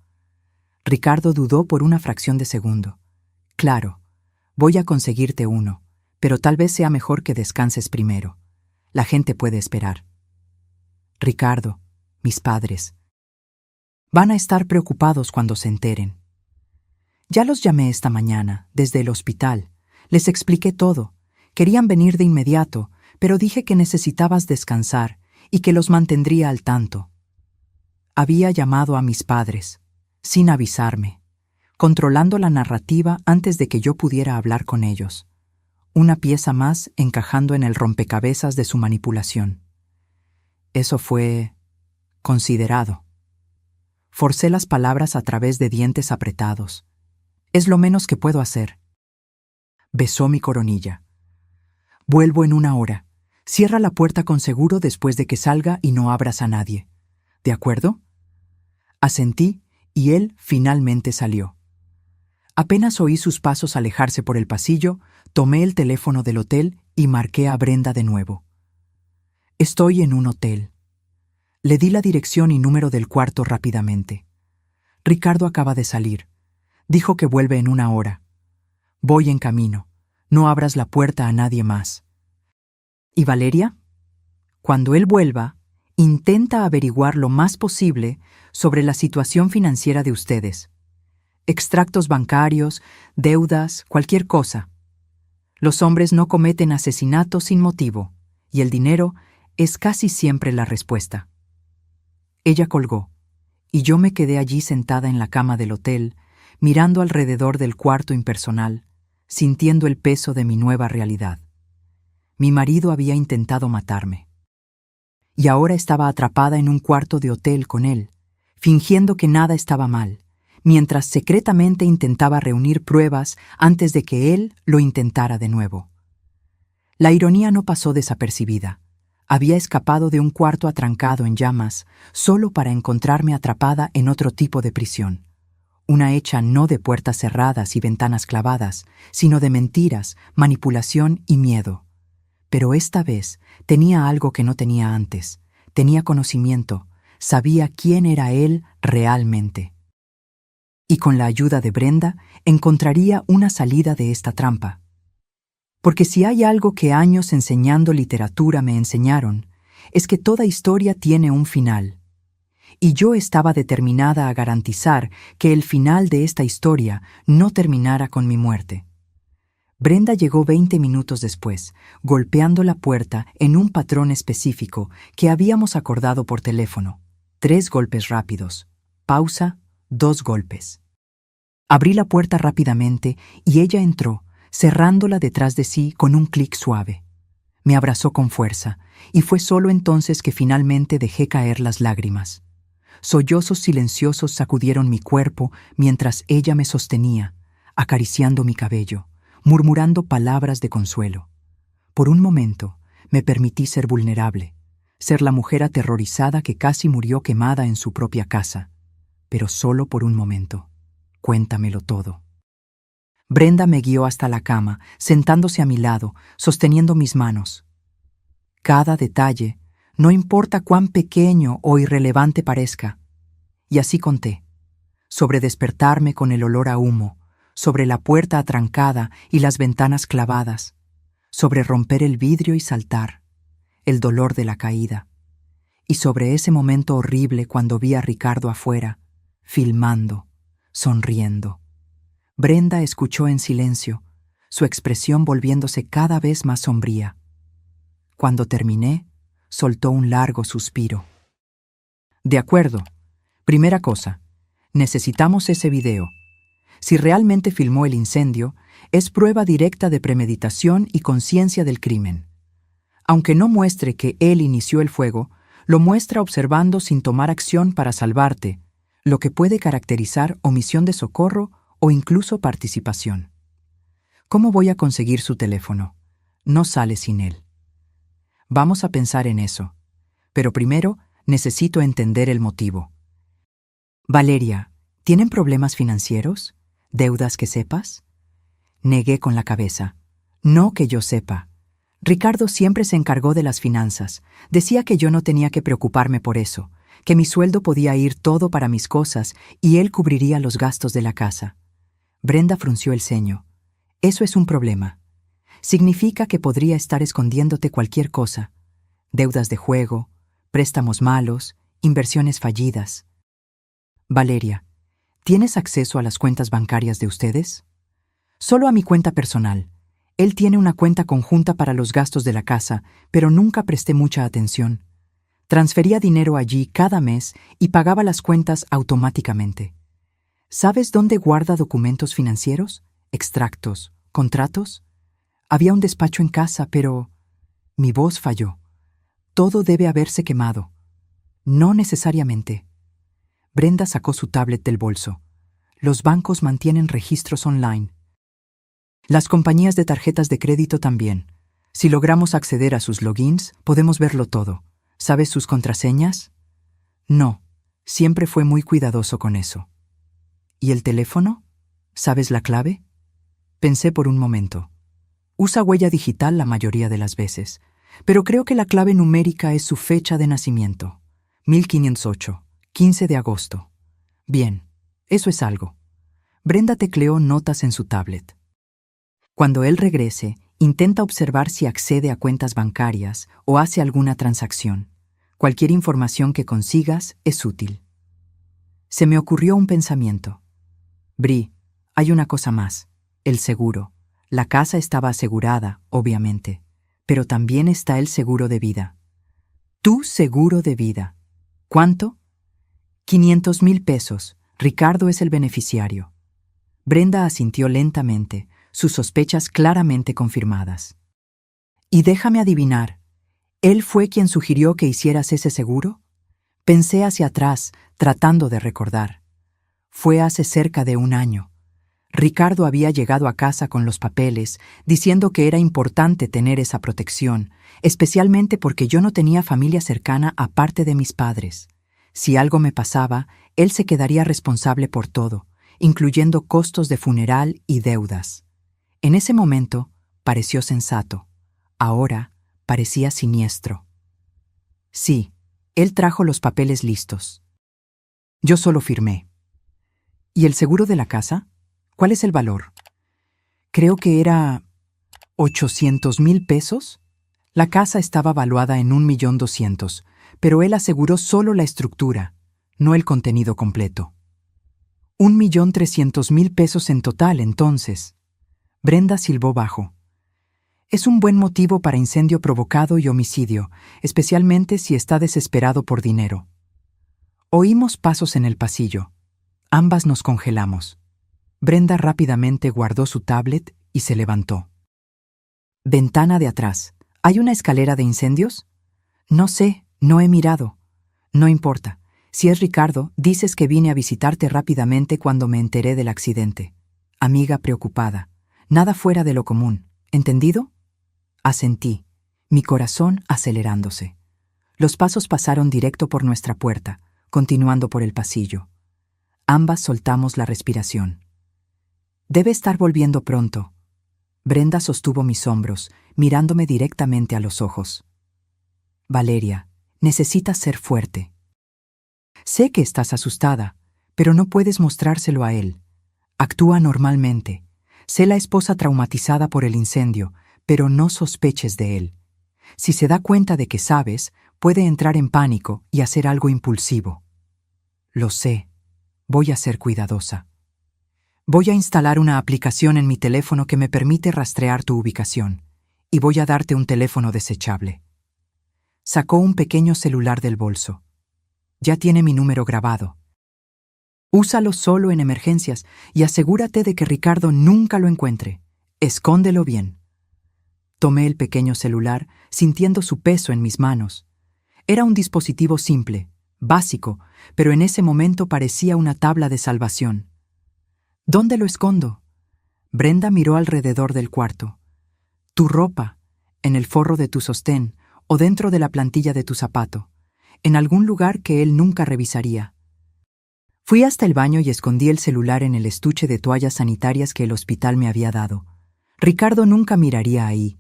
S1: Ricardo dudó por una fracción de segundo. Claro, voy a conseguirte uno, pero tal vez sea mejor que descanses primero. La gente puede esperar. Ricardo, mis padres. Van a estar preocupados cuando se enteren. Ya los llamé esta mañana, desde el hospital. Les expliqué todo. Querían venir de inmediato, pero dije que necesitabas descansar y que los mantendría al tanto. Había llamado a mis padres, sin avisarme, controlando la narrativa antes de que yo pudiera hablar con ellos. Una pieza más encajando en el rompecabezas de su manipulación. Eso fue considerado. Forcé las palabras a través de dientes apretados. Es lo menos que puedo hacer. Besó mi coronilla. Vuelvo en 1 hora. Cierra la puerta con seguro después de que salga y no abras a nadie. ¿De acuerdo? Asentí y él finalmente salió. Apenas oí sus pasos alejarse por el pasillo, tomé el teléfono del hotel y marqué a Brenda de nuevo. Estoy en un hotel. Le di la dirección y número del cuarto rápidamente. Ricardo acaba de salir. Dijo que vuelve en 1 hora. Voy en camino. No abras la puerta a nadie más. ¿Y Valeria? Cuando él vuelva, intenta averiguar lo más posible sobre la situación financiera de ustedes. Extractos bancarios, deudas, cualquier cosa. Los hombres no cometen asesinatos sin motivo, y el dinero es casi siempre la respuesta. Ella colgó, y yo me quedé allí sentada en la cama del hotel, mirando alrededor del cuarto impersonal, sintiendo el peso de mi nueva realidad. Mi marido había intentado matarme. y ahora estaba atrapada en un cuarto de hotel con él, fingiendo que nada estaba mal, mientras secretamente intentaba reunir pruebas antes de que él lo intentara de nuevo. La ironía no pasó desapercibida. Había escapado de un cuarto atrancado en llamas solo para encontrarme atrapada en otro tipo de prisión. Una hecha no de puertas cerradas y ventanas clavadas, sino de mentiras, manipulación y miedo. Pero esta vez tenía algo que no tenía antes. Tenía conocimiento, sabía quién era él realmente. Y con la ayuda de Brenda encontraría una salida de esta trampa. Porque si hay algo que años enseñando literatura me enseñaron, es que toda historia tiene un final. Y yo estaba determinada a garantizar que el final de esta historia no terminara con mi muerte. Brenda llegó 20 minutos después, golpeando la puerta en un patrón específico que habíamos acordado por teléfono. 3 golpes rápidos. Pausa, 2 golpes. Abrí la puerta rápidamente y ella entró, cerrándola detrás de sí con un clic suave. Me abrazó con fuerza, y fue solo entonces que finalmente dejé caer las lágrimas. Sollozos silenciosos sacudieron mi cuerpo mientras ella me sostenía, acariciando mi cabello, murmurando palabras de consuelo. Por un momento, me permití ser vulnerable, ser la mujer aterrorizada que casi murió quemada en su propia casa. Pero solo por un momento. Cuéntamelo todo. Brenda me guió hasta la cama, sentándose a mi lado, sosteniendo mis manos. Cada detalle, no importa cuán pequeño o irrelevante parezca. Y así conté. Sobre despertarme con el olor a humo, sobre la puerta atrancada y las ventanas clavadas, sobre romper el vidrio y saltar, el dolor de la caída, y sobre ese momento horrible cuando vi a Ricardo afuera, filmando, sonriendo. Brenda escuchó en silencio, su expresión volviéndose cada vez más sombría. Cuando terminé, soltó un largo suspiro. De acuerdo. Primera cosa, necesitamos ese video. Si realmente filmó el incendio, es prueba directa de premeditación y conciencia del crimen. Aunque no muestre que él inició el fuego, lo muestra observando sin tomar acción para salvarte, lo que puede caracterizar omisión de socorro o incluso participación. ¿Cómo voy a conseguir su teléfono? No sale sin él. Vamos a pensar en eso. Pero primero, necesito entender el motivo. Valeria, ¿tienen problemas financieros? ¿Deudas que sepas? Negué con la cabeza. No que yo sepa. Ricardo siempre se encargó de las finanzas. Decía que yo no tenía que preocuparme por eso, que mi sueldo podía ir todo para mis cosas y él cubriría los gastos de la casa. Brenda frunció el ceño. Eso es un problema. Significa que podría estar escondiéndote cualquier cosa. Deudas de juego, préstamos malos, inversiones fallidas. Valeria, ¿tienes acceso a las cuentas bancarias de ustedes? Solo a mi cuenta personal. Él tiene una cuenta conjunta para los gastos de la casa, pero nunca presté mucha atención. Transfería dinero allí cada mes y pagaba las cuentas automáticamente. ¿Sabes dónde guarda documentos financieros? ¿Extractos? ¿Contratos? Había un despacho en casa, pero mi voz falló. Todo debe haberse quemado. No necesariamente. Brenda sacó su tablet del bolso. Los bancos mantienen registros online. Las compañías de tarjetas de crédito también. Si logramos acceder a sus logins, podemos verlo todo. ¿Sabes sus contraseñas? No, siempre fue muy cuidadoso con eso. ¿Y el teléfono? ¿Sabes la clave? Pensé por un momento. Usa huella digital la mayoría de las veces, pero creo que la clave numérica es su fecha de nacimiento. 1508, 15 de agosto. Bien, eso es algo. Brenda tecleó notas en su tablet. Cuando él regrese, intenta observar si accede a cuentas bancarias o hace alguna transacción. Cualquier información que consigas es útil. Se me ocurrió un pensamiento. Bri, hay una cosa más. El seguro. La casa estaba asegurada, obviamente, pero también está el seguro de vida. Tu seguro de vida. ¿Cuánto? 500,000 pesos. Ricardo es el beneficiario. Brenda asintió lentamente, sus sospechas claramente confirmadas. Y déjame adivinar, ¿Él fue quien sugirió que hicieras ese seguro? Pensé hacia atrás, tratando de recordar. Fue hace cerca de un año. Ricardo había llegado a casa con los papeles, diciendo que era importante tener esa protección, especialmente porque yo no tenía familia cercana aparte de mis padres. Si algo me pasaba, él se quedaría responsable por todo, incluyendo costos de funeral y deudas. En ese momento, pareció sensato. Ahora, parecía siniestro. Sí, él trajo los papeles listos. Yo solo firmé. ¿Y el seguro de la casa? ¿Cuál es el valor? Creo que era 800,000 pesos. La casa estaba valuada en 1,200,000, pero él aseguró solo la estructura, no el contenido completo. 1,300,000 pesos en total, entonces. Brenda silbó bajo. Es un buen motivo para incendio provocado y homicidio, especialmente si está desesperado por dinero. Oímos pasos en el pasillo. Ambas nos congelamos. Brenda rápidamente guardó su tablet y se levantó. Ventana de atrás. ¿Hay una escalera de incendios? No sé, no he mirado. No importa. Si es Ricardo, dices que vine a visitarte rápidamente cuando me enteré del accidente. Amiga preocupada. Nada fuera de lo común. ¿Entendido? Asentí, mi corazón acelerándose. Los pasos pasaron directo por nuestra puerta, continuando por el pasillo. Ambas soltamos la respiración. Debe estar volviendo pronto. Brenda sostuvo mis hombros, mirándome directamente a los ojos. Valeria, necesitas ser fuerte. Sé que estás asustada, pero no puedes mostrárselo a él. Actúa normalmente. Sé la esposa traumatizada por el incendio, pero no sospeches de él. Si se da cuenta de que sabes, puede entrar en pánico y hacer algo impulsivo. Lo sé. Voy a ser cuidadosa. Voy a instalar una aplicación en mi teléfono que me permite rastrear tu ubicación, y voy a darte un teléfono desechable. Sacó un pequeño celular del bolso. Ya tiene mi número grabado. Úsalo solo en emergencias y asegúrate de que Ricardo nunca lo encuentre. Escóndelo bien. Tomé el pequeño celular, sintiendo su peso en mis manos. Era un dispositivo simple, básico, pero en ese momento parecía una tabla de salvación. ¿Dónde lo escondo? Brenda miró alrededor del cuarto. Tu ropa, en el forro de tu sostén o dentro de la plantilla de tu zapato, en algún lugar que él nunca revisaría. Fui hasta el baño y escondí el celular en el estuche de toallas sanitarias que el hospital me había dado. Ricardo nunca miraría ahí.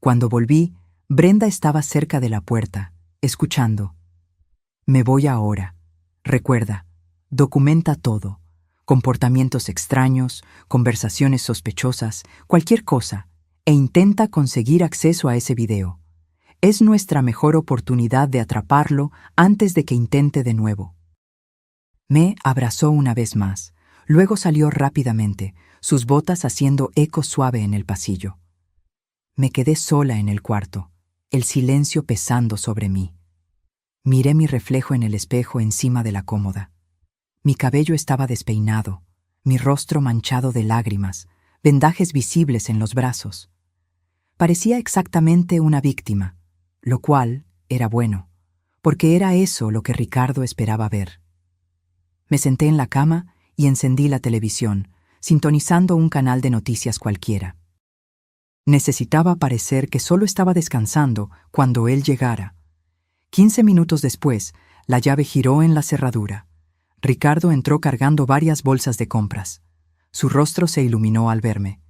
S1: Cuando volví, Brenda estaba cerca de la puerta, escuchando. Me voy ahora. Recuerda, documenta todo. Comportamientos extraños, conversaciones sospechosas, cualquier cosa, e intenta conseguir acceso a ese video. Es nuestra mejor oportunidad de atraparlo antes de que intente de nuevo. Me abrazó una vez más, luego salió rápidamente, sus botas haciendo eco suave en el pasillo. Me quedé sola en el cuarto, el silencio pesando sobre mí. Miré mi reflejo en el espejo encima de la cómoda. Mi cabello estaba despeinado, mi rostro manchado de lágrimas, vendajes visibles en los brazos. Parecía exactamente una víctima, lo cual era bueno, porque era eso lo que Ricardo esperaba ver. Me senté en la cama y encendí la televisión, sintonizando un canal de noticias cualquiera. Necesitaba parecer que solo estaba descansando cuando él llegara. 15 minutos después, la llave giró en la cerradura. Ricardo entró cargando varias bolsas de compras. Su rostro se iluminó al verme.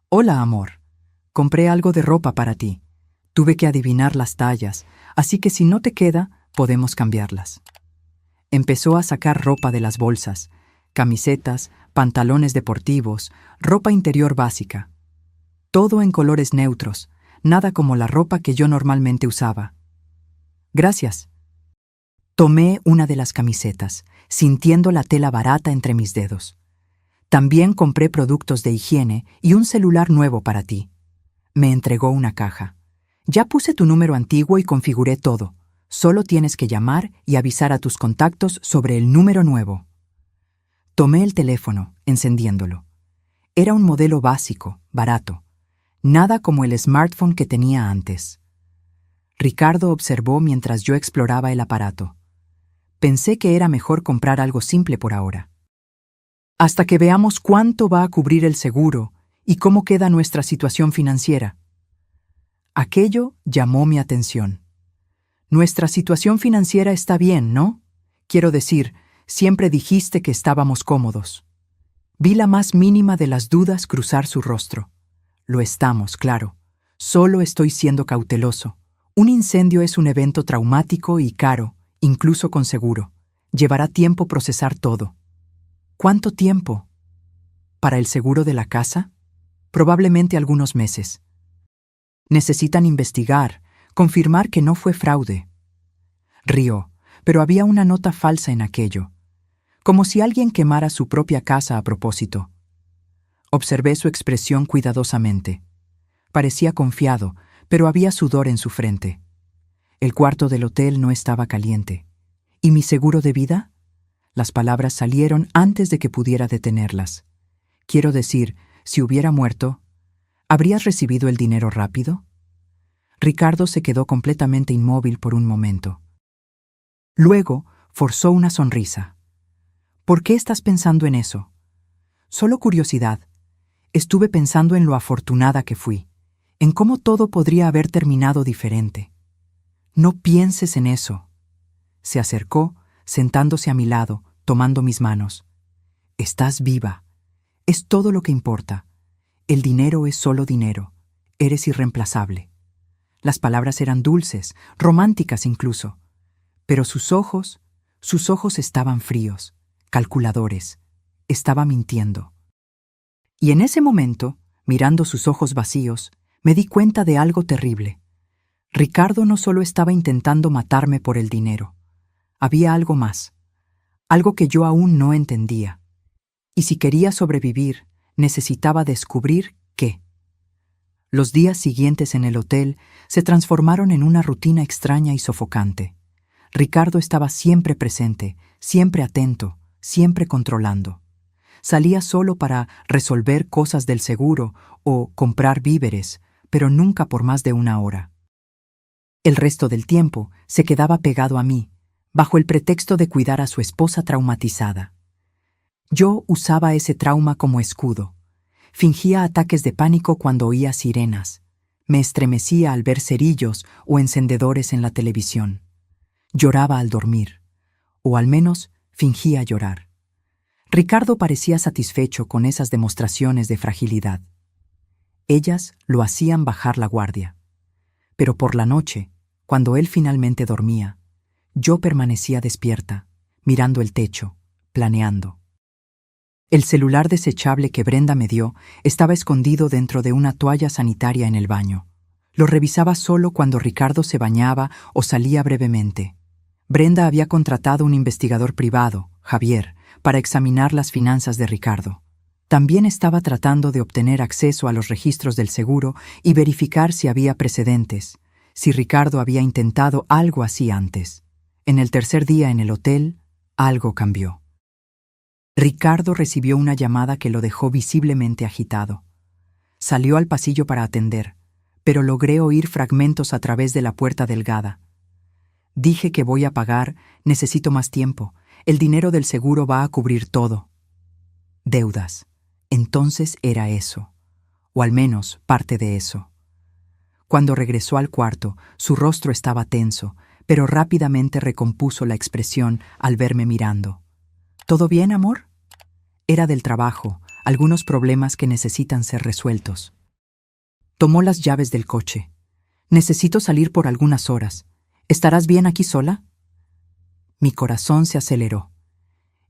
S1: Hola, amor. Compré algo de ropa para ti. Tuve que adivinar las tallas, así que si no te queda, podemos cambiarlas. Empezó a sacar ropa de las bolsas, camisetas, pantalones deportivos, ropa interior básica. Todo en colores neutros, nada como la ropa que yo normalmente usaba. Gracias. Tomé una de las camisetas, sintiendo la tela barata entre mis dedos. También compré productos de higiene y un celular nuevo para ti. Me entregó una caja. Ya puse tu número antiguo y configuré todo. Solo tienes que llamar y avisar a tus contactos sobre el número nuevo. Tomé el teléfono, encendiéndolo. Era un modelo básico, barato. Nada como el smartphone que tenía antes. Ricardo observó mientras yo exploraba el aparato. Pensé que era mejor comprar algo simple por ahora. Hasta que veamos cuánto va a cubrir el seguro y cómo queda nuestra situación financiera. Aquello llamó mi atención. Nuestra situación financiera está bien, ¿no? Quiero decir, siempre dijiste que estábamos cómodos. Vi la más mínima de las dudas cruzar su rostro. Lo estamos, claro. Solo estoy siendo cauteloso. Un incendio es un evento traumático y caro, incluso con seguro. Llevará tiempo procesar todo. ¿Cuánto tiempo? ¿Para el seguro de la casa? Probablemente algunos meses. Necesitan investigar, confirmar que no fue fraude. Rió, pero había una nota falsa en aquello, como si alguien quemara su propia casa a propósito. Observé su expresión cuidadosamente. Parecía confiado, pero había sudor en su frente. El cuarto del hotel no estaba caliente. ¿Y mi seguro de vida? Las palabras salieron antes de que pudiera detenerlas. Quiero decir, si hubiera muerto, ¿habrías recibido el dinero rápido? Ricardo se quedó completamente inmóvil por un momento. Luego, forzó una sonrisa. ¿Por qué estás pensando en eso? Solo curiosidad. Estuve pensando en lo afortunada que fui, en cómo todo podría haber terminado diferente. No pienses en eso. Se acercó, sentándose a mi lado, tomando mis manos. Estás viva. Es todo lo que importa. El dinero es solo dinero. Eres irreemplazable. Las palabras eran dulces, románticas incluso. Pero sus ojos estaban fríos, calculadores. Estaba mintiendo. Y en ese momento, mirando sus ojos vacíos, me di cuenta de algo terrible. Ricardo no solo estaba intentando matarme por el dinero. Había algo más. Algo que yo aún no entendía. Y si quería sobrevivir, necesitaba descubrir qué. Los días siguientes en el hotel se transformaron en una rutina extraña y sofocante. Ricardo estaba siempre presente, siempre atento, siempre controlando. Salía solo para resolver cosas del seguro o comprar víveres, pero nunca por más de una hora. El resto del tiempo se quedaba pegado a mí, bajo el pretexto de cuidar a su esposa traumatizada. Yo usaba ese trauma como escudo. Fingía ataques de pánico cuando oía sirenas. Me estremecía al ver cerillos o encendedores en la televisión. Lloraba al dormir, o al menos fingía llorar. Ricardo parecía satisfecho con esas demostraciones de fragilidad. Ellas lo hacían bajar la guardia. Pero por la noche, cuando él finalmente dormía, yo permanecía despierta, mirando el techo, planeando. El celular desechable que Brenda me dio estaba escondido dentro de una toalla sanitaria en el baño. Lo revisaba solo cuando Ricardo se bañaba o salía brevemente. Brenda había contratado un investigador privado, Javier, para examinar las finanzas de Ricardo. También estaba tratando de obtener acceso a los registros del seguro y verificar si había precedentes, si Ricardo había intentado algo así antes. En el tercer día en el hotel, algo cambió. Ricardo recibió una llamada que lo dejó visiblemente agitado. Salió al pasillo para atender, pero logré oír fragmentos a través de la puerta delgada. Dije que voy a pagar, necesito más tiempo, el dinero del seguro va a cubrir todo. Deudas. Entonces era eso, o al menos parte de eso. Cuando regresó al cuarto, su rostro estaba tenso, pero rápidamente recompuso la expresión al verme mirando. ¿Todo bien, amor? Era del trabajo, algunos problemas que necesitan ser resueltos. Tomó las llaves del coche. Necesito salir por algunas horas. ¿Estarás bien aquí sola? Mi corazón se aceleró.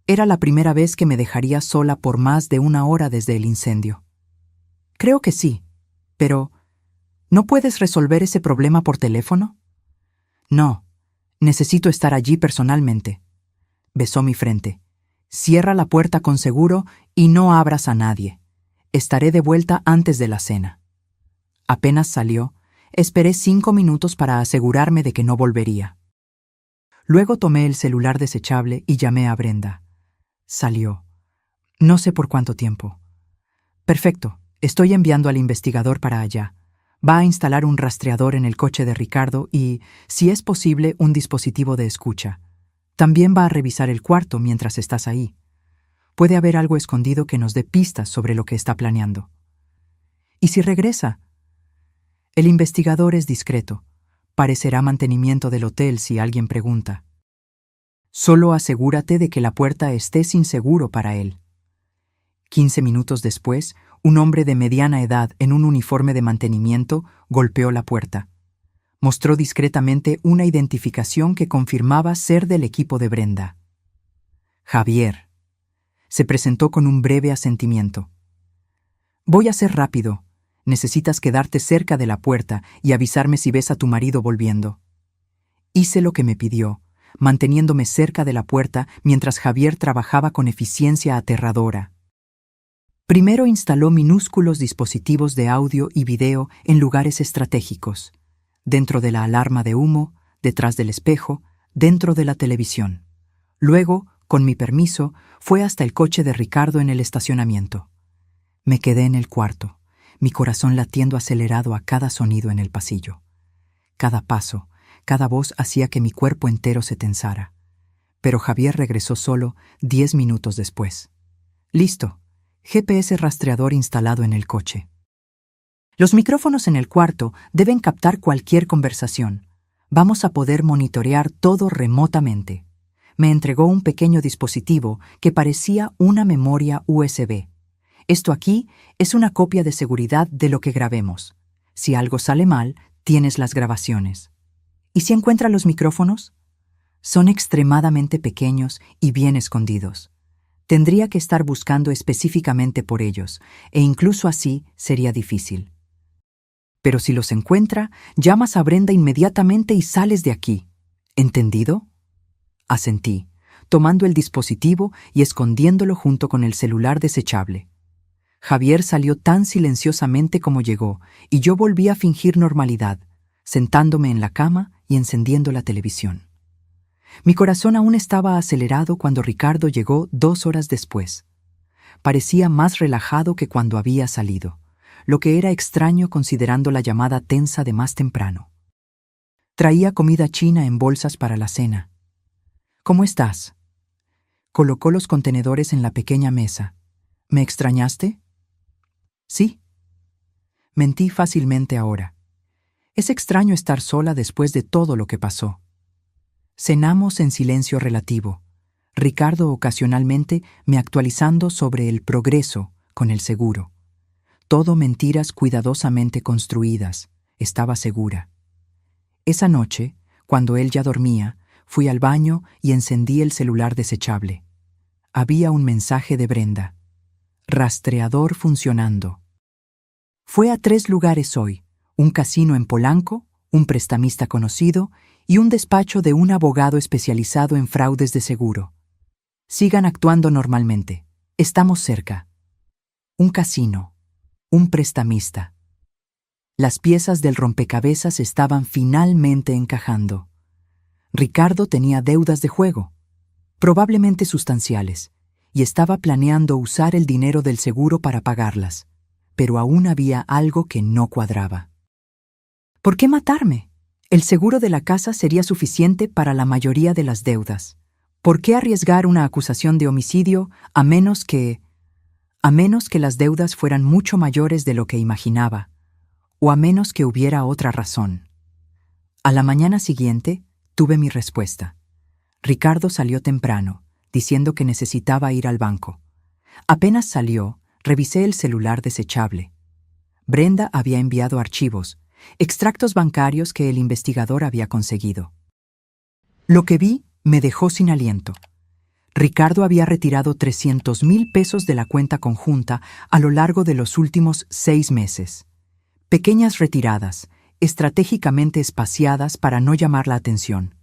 S1: Era la primera vez que me dejaría sola por más de una hora desde el incendio. Creo que sí, pero ¿no puedes resolver ese problema por teléfono? No, necesito estar allí personalmente. Besó mi frente. Cierra la puerta con seguro y no abras a nadie. Estaré de vuelta antes de la cena. Apenas salió, esperé 5 minutos para asegurarme de que no volvería. Luego tomé el celular desechable y llamé a Brenda. Salió. No sé por cuánto tiempo. Perfecto, estoy enviando al investigador para allá. Va a instalar un rastreador en el coche de Ricardo y, si es posible, un dispositivo de escucha. También va a revisar el cuarto mientras estás ahí. Puede haber algo escondido que nos dé pistas sobre lo que está planeando. ¿Y si regresa? El investigador es discreto. Parecerá mantenimiento del hotel si alguien pregunta. Solo asegúrate de que la puerta esté sin seguro para él. 15 minutos después, un hombre de mediana edad en un uniforme de mantenimiento golpeó la puerta. Mostró discretamente una identificación que confirmaba ser del equipo de Brenda. Javier. Se presentó con un breve asentimiento. Voy a ser rápido. Necesitas quedarte cerca de la puerta y avisarme si ves a tu marido volviendo. Hice lo que me pidió, manteniéndome cerca de la puerta mientras Javier trabajaba con eficiencia aterradora. Primero instaló minúsculos dispositivos de audio y video en lugares estratégicos, dentro de la alarma de humo, detrás del espejo, dentro de la televisión. Luego, con mi permiso, fue hasta el coche de Ricardo en el estacionamiento. Me quedé en el cuarto, mi corazón latiendo acelerado a cada sonido en el pasillo. Cada paso, cada voz hacía que mi cuerpo entero se tensara. Pero Javier regresó solo 10 minutos después. Listo. GPS rastreador instalado en el coche. Los micrófonos en el cuarto deben captar cualquier conversación. Vamos a poder monitorear todo remotamente. Me entregó un pequeño dispositivo que parecía una memoria USB. Esto aquí es una copia de seguridad de lo que grabemos. Si algo sale mal, tienes las grabaciones. ¿Y si encuentra los micrófonos? Son extremadamente pequeños y bien escondidos. Tendría que estar buscando específicamente por ellos, e incluso así sería difícil. Pero si los encuentra, llamas a Brenda inmediatamente y sales de aquí. ¿Entendido? Asentí, tomando el dispositivo y escondiéndolo junto con el celular desechable. Javier salió tan silenciosamente como llegó, y yo volví a fingir normalidad, sentándome en la cama y encendiendo la televisión. Mi corazón aún estaba acelerado cuando Ricardo llegó 2 horas después. Parecía más relajado que cuando había salido, lo que era extraño considerando la llamada tensa de más temprano. Traía comida china en bolsas para la cena. ¿Cómo estás? Colocó los contenedores en la pequeña mesa. ¿Me extrañaste? Sí. Mentí fácilmente ahora. Es extraño estar sola después de todo lo que pasó. Cenamos en silencio relativo, Ricardo ocasionalmente me actualizando sobre el progreso con el seguro. Todo mentiras cuidadosamente construidas, estaba segura. Esa noche, cuando él ya dormía, fui al baño y encendí el celular desechable. Había un mensaje de Brenda. Rastreador funcionando. Fue a 3 lugares hoy, un casino en Polanco, un prestamista conocido y un despacho de un abogado especializado en fraudes de seguro. Sigan actuando normalmente. Estamos cerca. Un casino. Un prestamista. Las piezas del rompecabezas estaban finalmente encajando. Ricardo tenía deudas de juego, probablemente sustanciales, y estaba planeando usar el dinero del seguro para pagarlas, pero aún había algo que no cuadraba. ¿Por qué matarme? El seguro de la casa sería suficiente para la mayoría de las deudas. ¿Por qué arriesgar una acusación de homicidio a menos que las deudas fueran mucho mayores de lo que imaginaba, o a menos que hubiera otra razón? A la mañana siguiente, tuve mi respuesta. Ricardo salió temprano, diciendo que necesitaba ir al banco. Apenas salió, revisé el celular desechable. Brenda había enviado archivos, extractos bancarios que el investigador había conseguido. Lo que vi me dejó sin aliento. Ricardo había retirado 300,000 pesos de la cuenta conjunta a lo largo de los últimos 6 meses. Pequeñas retiradas, estratégicamente espaciadas para no llamar la atención.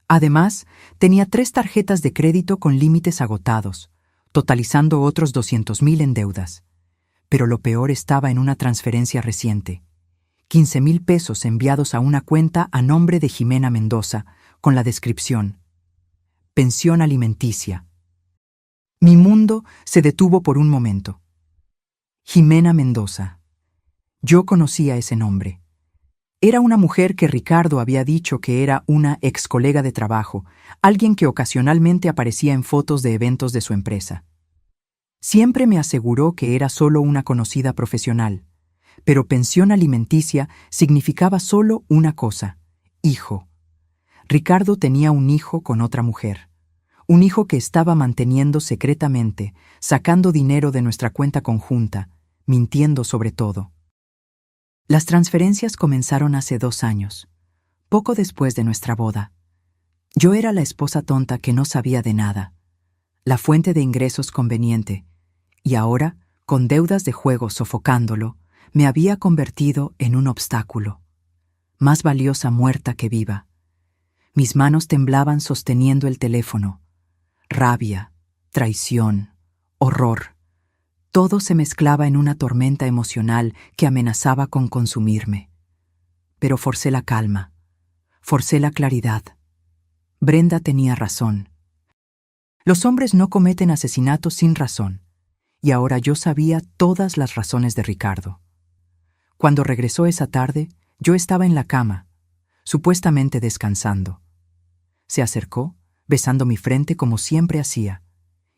S1: Además, tenía 3 tarjetas de crédito con límites agotados, totalizando otros 200,000 en deudas. Pero lo peor estaba en una transferencia reciente. 15,000 pesos enviados a una cuenta a nombre de Jimena Mendoza, con la descripción: pensión alimenticia. Mi mundo se detuvo por un momento. Jimena Mendoza. Yo conocía ese nombre. Era una mujer que Ricardo había dicho que era una ex colega de trabajo, alguien que ocasionalmente aparecía en fotos de eventos de su empresa. Siempre me aseguró que era solo una conocida profesional, pero pensión alimenticia significaba solo una cosa: hijo. Ricardo tenía un hijo con otra mujer, un hijo que estaba manteniendo secretamente, sacando dinero de nuestra cuenta conjunta, mintiendo sobre todo. Las transferencias comenzaron hace 2 años, poco después de nuestra boda. Yo era la esposa tonta que no sabía de nada, la fuente de ingresos conveniente, y ahora, con deudas de juego sofocándolo, me había convertido en un obstáculo, más valiosa muerta que viva. Mis manos temblaban sosteniendo el teléfono. Rabia, traición, horror. Todo se mezclaba en una tormenta emocional que amenazaba con consumirme. Pero forcé la calma, forcé la claridad. Brenda tenía razón. Los hombres no cometen asesinatos sin razón, y ahora yo sabía todas las razones de Ricardo. Cuando regresó esa tarde, yo estaba en la cama, supuestamente descansando. Se acercó, besando mi frente como siempre hacía,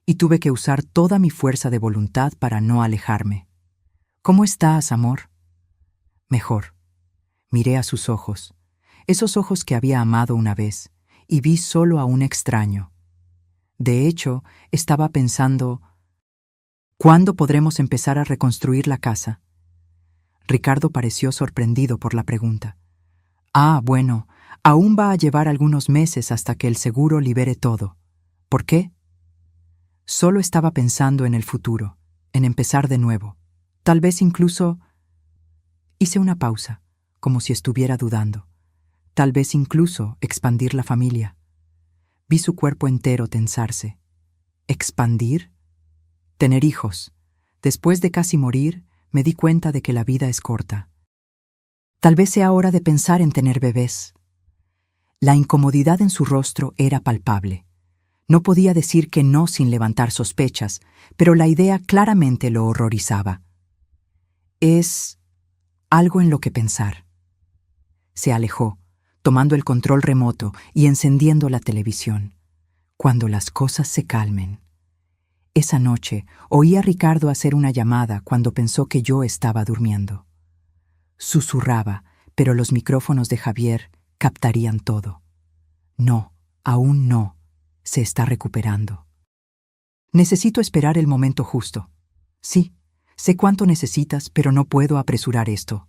S1: y tuve que usar toda mi fuerza de voluntad para no alejarme. «¿Cómo estás, amor?» «Mejor». Miré a sus ojos, esos ojos que había amado una vez, y vi solo a un extraño. De hecho, estaba pensando, ¿cuándo podremos empezar a reconstruir la casa? Ricardo pareció sorprendido por la pregunta. Bueno, aún va a llevar algunos meses hasta que el seguro libere todo. ¿Por qué? Solo estaba pensando en el futuro, en empezar de nuevo. Tal vez incluso... Hice una pausa, como si estuviera dudando. Tal vez incluso expandir la familia. Vi su cuerpo entero tensarse. ¿Expandir? Tener hijos. Después de casi morir, me di cuenta de que la vida es corta. Tal vez sea hora de pensar en tener bebés. La incomodidad en su rostro era palpable. No podía decir que no sin levantar sospechas, pero la idea claramente lo horrorizaba. Es algo en lo que pensar. Se alejó, tomando el control remoto y encendiendo la televisión. Cuando las cosas se calmen. Esa noche oí a Ricardo hacer una llamada cuando pensó que yo estaba durmiendo. Susurraba, pero los micrófonos de Javier captarían todo. No, aún no. Se está recuperando. Necesito esperar el momento justo. Sí, sé cuánto necesitas, pero no puedo apresurar esto.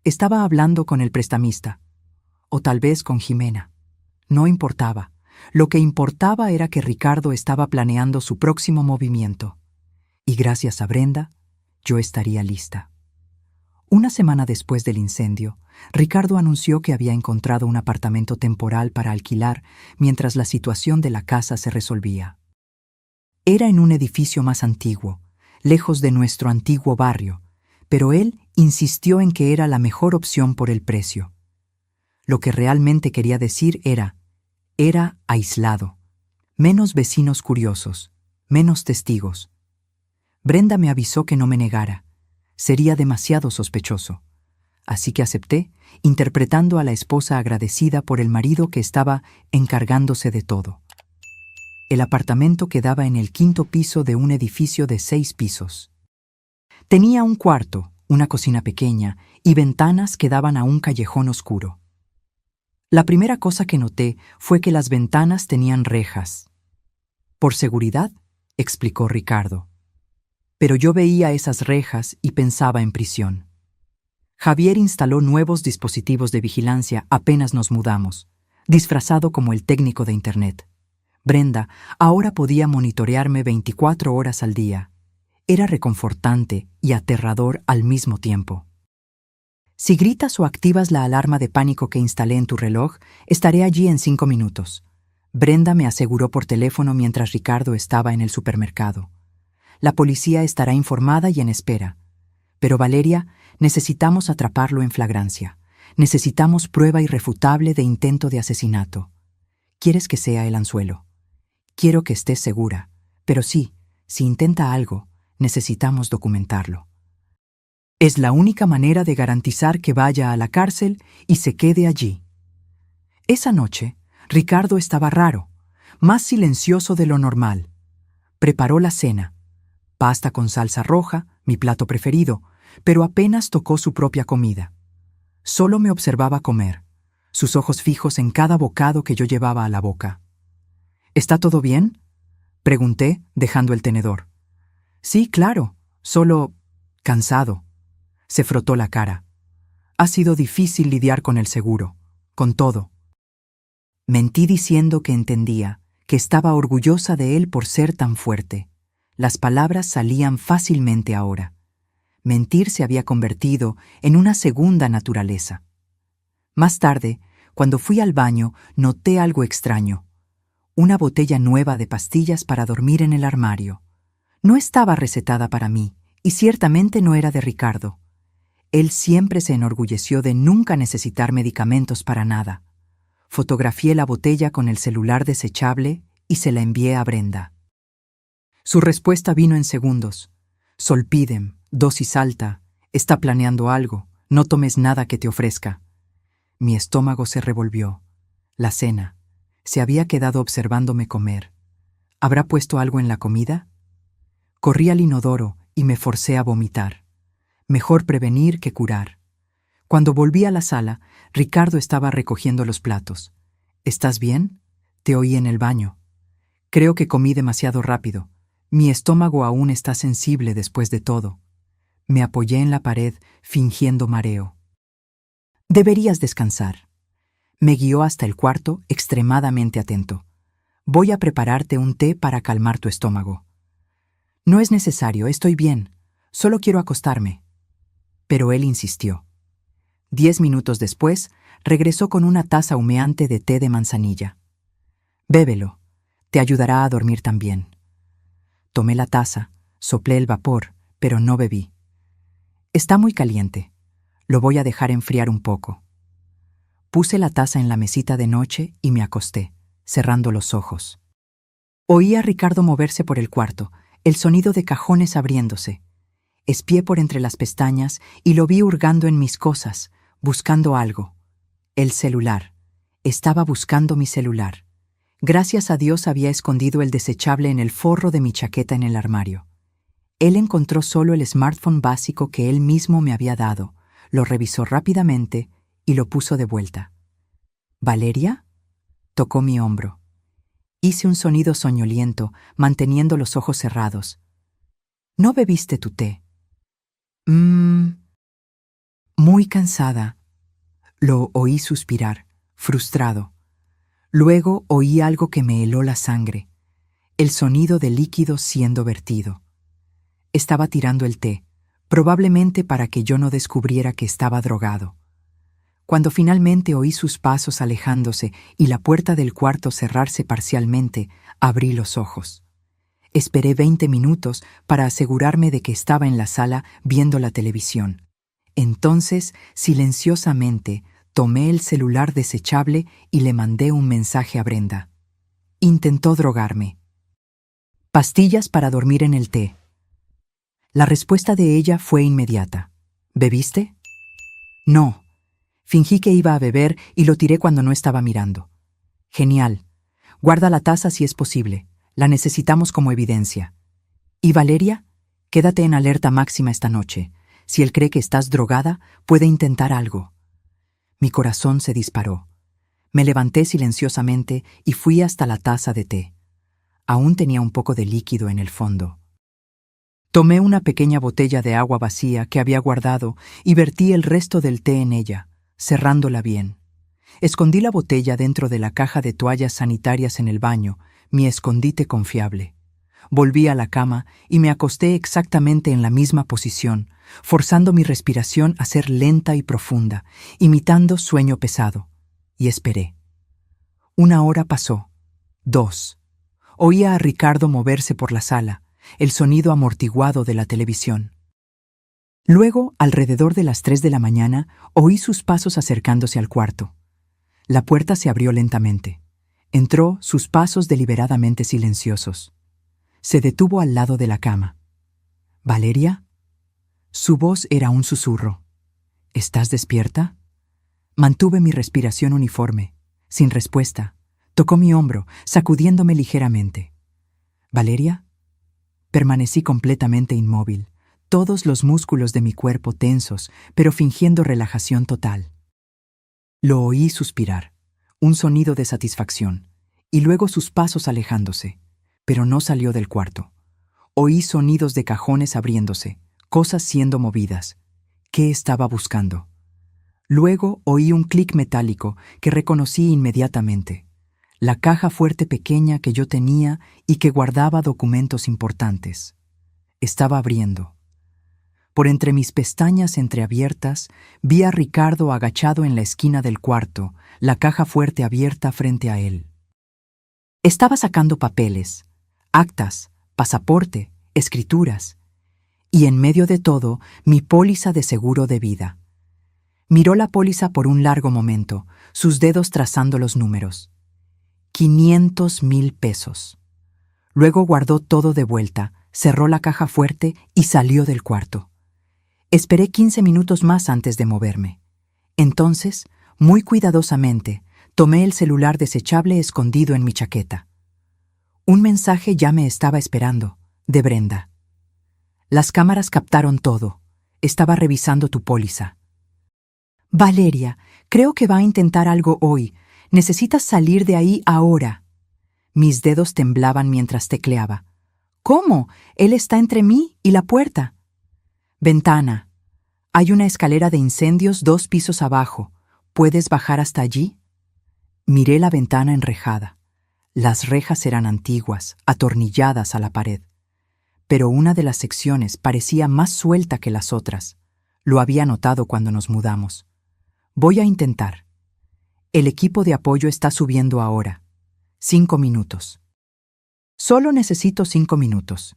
S1: Estaba hablando con el prestamista, o tal vez con Jimena. No importaba. Lo que importaba era que Ricardo estaba planeando su próximo movimiento. Y gracias a Brenda, yo estaría lista. Una semana después del incendio, Ricardo anunció que había encontrado un apartamento temporal para alquilar mientras la situación de la casa se resolvía. Era en un edificio más antiguo, lejos de nuestro antiguo barrio, pero él insistió en que era la mejor opción por el precio. Lo que realmente quería decir era aislado, menos vecinos curiosos, menos testigos. Brenda me avisó que no me negara. Sería demasiado sospechoso. Así que acepté, interpretando a la esposa agradecida por el marido que estaba encargándose de todo. El apartamento quedaba en el 5º piso de un edificio de 6 pisos. Tenía un cuarto, una cocina pequeña y ventanas que daban a un callejón oscuro. La primera cosa que noté fue que las ventanas tenían rejas. «Por seguridad», explicó Ricardo. Pero yo veía esas rejas y pensaba en prisión. Javier instaló nuevos dispositivos de vigilancia apenas nos mudamos, disfrazado como el técnico de Internet. Brenda ahora podía monitorearme 24 horas al día. Era reconfortante y aterrador al mismo tiempo. «Si gritas o activas la alarma de pánico que instalé en tu reloj, estaré allí en 5 minutos», Brenda me aseguró por teléfono mientras Ricardo estaba en el supermercado. «La policía estará informada y en espera. Pero Valeria, necesitamos atraparlo en flagrancia. Necesitamos prueba irrefutable de intento de asesinato. ¿Quieres que sea el anzuelo? Quiero que estés segura. Pero sí, si intenta algo, necesitamos documentarlo». Es la única manera de garantizar que vaya a la cárcel y se quede allí. Esa noche, Ricardo estaba raro, más silencioso de lo normal. Preparó la cena, pasta con salsa roja, mi plato preferido, pero apenas tocó su propia comida. Solo me observaba comer, sus ojos fijos en cada bocado que yo llevaba a la boca. ¿Está todo bien?, pregunté, dejando el tenedor. Sí, claro, solo cansado. Se frotó la cara. Ha sido difícil lidiar con el seguro, con todo. Mentí diciendo que entendía, que estaba orgullosa de él por ser tan fuerte. Las palabras salían fácilmente ahora. Mentir se había convertido en una segunda naturaleza. Más tarde, cuando fui al baño, noté algo extraño. Una botella nueva de pastillas para dormir en el armario. No estaba recetada para mí, y ciertamente no era de Ricardo. Él siempre se enorgulleció de nunca necesitar medicamentos para nada. Fotografié la botella con el celular desechable y se la envié a Brenda. Su respuesta vino en segundos. Solpidem, dosis alta, está planeando algo, no tomes nada que te ofrezca. Mi estómago se revolvió. La cena. Se había quedado observándome comer. ¿Habrá puesto algo en la comida? Corrí al inodoro y me forcé a vomitar. Mejor prevenir que curar. Cuando volví a la sala, Ricardo estaba recogiendo los platos. ¿Estás bien? Te oí en el baño. Creo que comí demasiado rápido. Mi estómago aún está sensible después de todo. Me apoyé en la pared, fingiendo mareo. Deberías descansar. Me guió hasta el cuarto, extremadamente atento. Voy a prepararte un té para calmar tu estómago. No es necesario, estoy bien. Solo quiero acostarme. Pero él insistió. 10 minutos después, regresó con una taza humeante de té de manzanilla. Bébelo. Te ayudará a dormir también. Tomé la taza, soplé el vapor, pero no bebí. Está muy caliente. Lo voy a dejar enfriar un poco. Puse la taza en la mesita de noche y me acosté, cerrando los ojos. Oí a Ricardo moverse por el cuarto, el sonido de cajones abriéndose. Espié por entre las pestañas y lo vi hurgando en mis cosas, buscando algo. El celular. Estaba buscando mi celular. Gracias a Dios había escondido el desechable en el forro de mi chaqueta en el armario. Él encontró solo el smartphone básico que él mismo me había dado, lo revisó rápidamente y lo puso de vuelta. ¿Valeria? Tocó mi hombro. Hice un sonido soñoliento, manteniendo los ojos cerrados. ¿No bebiste tu té? Muy cansada. Lo oí suspirar, frustrado. Luego oí algo que me heló la sangre, el sonido de líquido siendo vertido. Estaba tirando el té, probablemente para que yo no descubriera que estaba drogado. Cuando finalmente oí sus pasos alejándose y la puerta del cuarto cerrarse parcialmente, abrí los ojos. Esperé 20 minutos para asegurarme de que estaba en la sala viendo la televisión. Entonces, silenciosamente, tomé el celular desechable y le mandé un mensaje a Brenda. Intentó drogarme. Pastillas para dormir en el té. La respuesta de ella fue inmediata. ¿Bebiste? No. Fingí que iba a beber y lo tiré cuando no estaba mirando. Genial. Guarda la taza si es posible. La necesitamos como evidencia. ¿Y Valeria? Quédate en alerta máxima esta noche. Si él cree que estás drogada, puede intentar algo. Mi corazón se disparó. Me levanté silenciosamente y fui hasta la taza de té. Aún tenía un poco de líquido en el fondo. Tomé una pequeña botella de agua vacía que había guardado y vertí el resto del té en ella, cerrándola bien. Escondí la botella dentro de la caja de toallas sanitarias en el baño, mi escondite confiable. Volví a la cama y me acosté exactamente en la misma posición, forzando mi respiración a ser lenta y profunda, imitando sueño pesado. Y esperé. 1 hora pasó. 2. Oía a Ricardo moverse por la sala, el sonido amortiguado de la televisión. Luego, alrededor de las 3 de la mañana, oí sus pasos acercándose al cuarto. La puerta se abrió lentamente. Entró, sus pasos deliberadamente silenciosos. Se detuvo al lado de la cama. ¿Valeria? Su voz era un susurro. ¿Estás despierta? Mantuve mi respiración uniforme, sin respuesta. Tocó mi hombro, sacudiéndome ligeramente. ¿Valeria? Permanecí completamente inmóvil, todos los músculos de mi cuerpo tensos, pero fingiendo relajación total. Lo oí suspirar, un sonido de satisfacción, y luego sus pasos alejándose, pero no salió del cuarto. Oí sonidos de cajones abriéndose, cosas siendo movidas. ¿Qué estaba buscando? Luego oí un clic metálico que reconocí inmediatamente. La caja fuerte pequeña que yo tenía y que guardaba documentos importantes. Estaba abriendo. Por entre mis pestañas entreabiertas, vi a Ricardo agachado en la esquina del cuarto, la caja fuerte abierta frente a él. Estaba sacando papeles, actas, pasaporte, escrituras, y en medio de todo, mi póliza de seguro de vida. Miró la póliza por un largo momento, sus dedos trazando los números. 500,000 pesos. Luego guardó todo de vuelta, cerró la caja fuerte y salió del cuarto. Esperé 15 minutos más antes de moverme. Entonces, muy cuidadosamente, tomé el celular desechable escondido en mi chaqueta. Un mensaje ya me estaba esperando, de Brenda. Las cámaras captaron todo. Estaba revisando tu póliza. Valeria, creo que va a intentar algo hoy. Necesitas salir de ahí ahora. Mis dedos temblaban mientras tecleaba. ¿Cómo? Él está entre mí y la puerta. Ventana. Hay una escalera de incendios 2 pisos abajo. ¿Puedes bajar hasta allí? Miré la ventana enrejada. Las rejas eran antiguas, atornilladas a la pared. Pero una de las secciones parecía más suelta que las otras. Lo había notado cuando nos mudamos. Voy a intentar. El equipo de apoyo está subiendo ahora. 5 minutos. Solo necesito 5 minutos.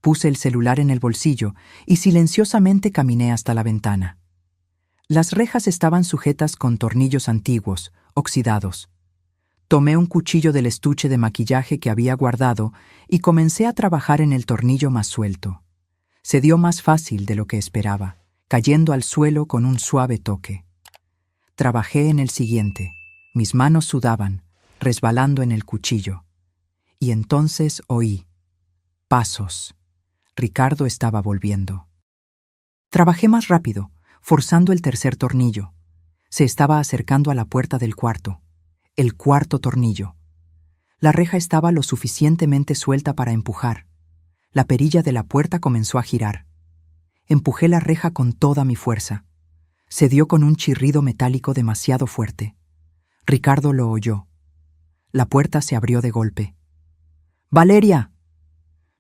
S1: Puse el celular en el bolsillo y silenciosamente caminé hasta la ventana. Las rejas estaban sujetas con tornillos antiguos, oxidados. Tomé un cuchillo del estuche de maquillaje que había guardado y comencé a trabajar en el tornillo más suelto. Se dio más fácil de lo que esperaba, cayendo al suelo con un suave toque. Trabajé en el siguiente. Mis manos sudaban, resbalando en el cuchillo. Y entonces oí pasos. Ricardo estaba volviendo. Trabajé más rápido, forzando el tercer tornillo. Se estaba acercando a la puerta del cuarto. El cuarto tornillo. La reja estaba lo suficientemente suelta para empujar. La perilla de la puerta comenzó a girar. Empujé la reja con toda mi fuerza. Se dio con un chirrido metálico demasiado fuerte. Ricardo lo oyó. La puerta se abrió de golpe. ¡Valeria!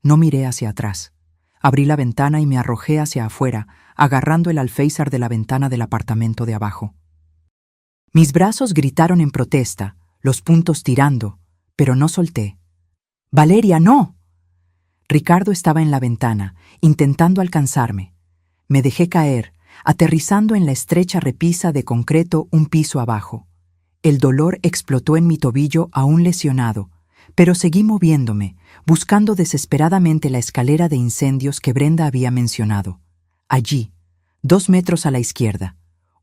S1: No miré hacia atrás. Abrí la ventana y me arrojé hacia afuera, agarrando el alféizar de la ventana del apartamento de abajo. Mis brazos gritaron en protesta, los puntos tirando, pero no solté. ¡Valeria, no! Ricardo estaba en la ventana, intentando alcanzarme. Me dejé caer, aterrizando en la estrecha repisa de concreto un piso abajo. El dolor explotó en mi tobillo aún lesionado, pero seguí moviéndome, buscando desesperadamente la escalera de incendios que Brenda había mencionado. Allí, 2 metros a la izquierda,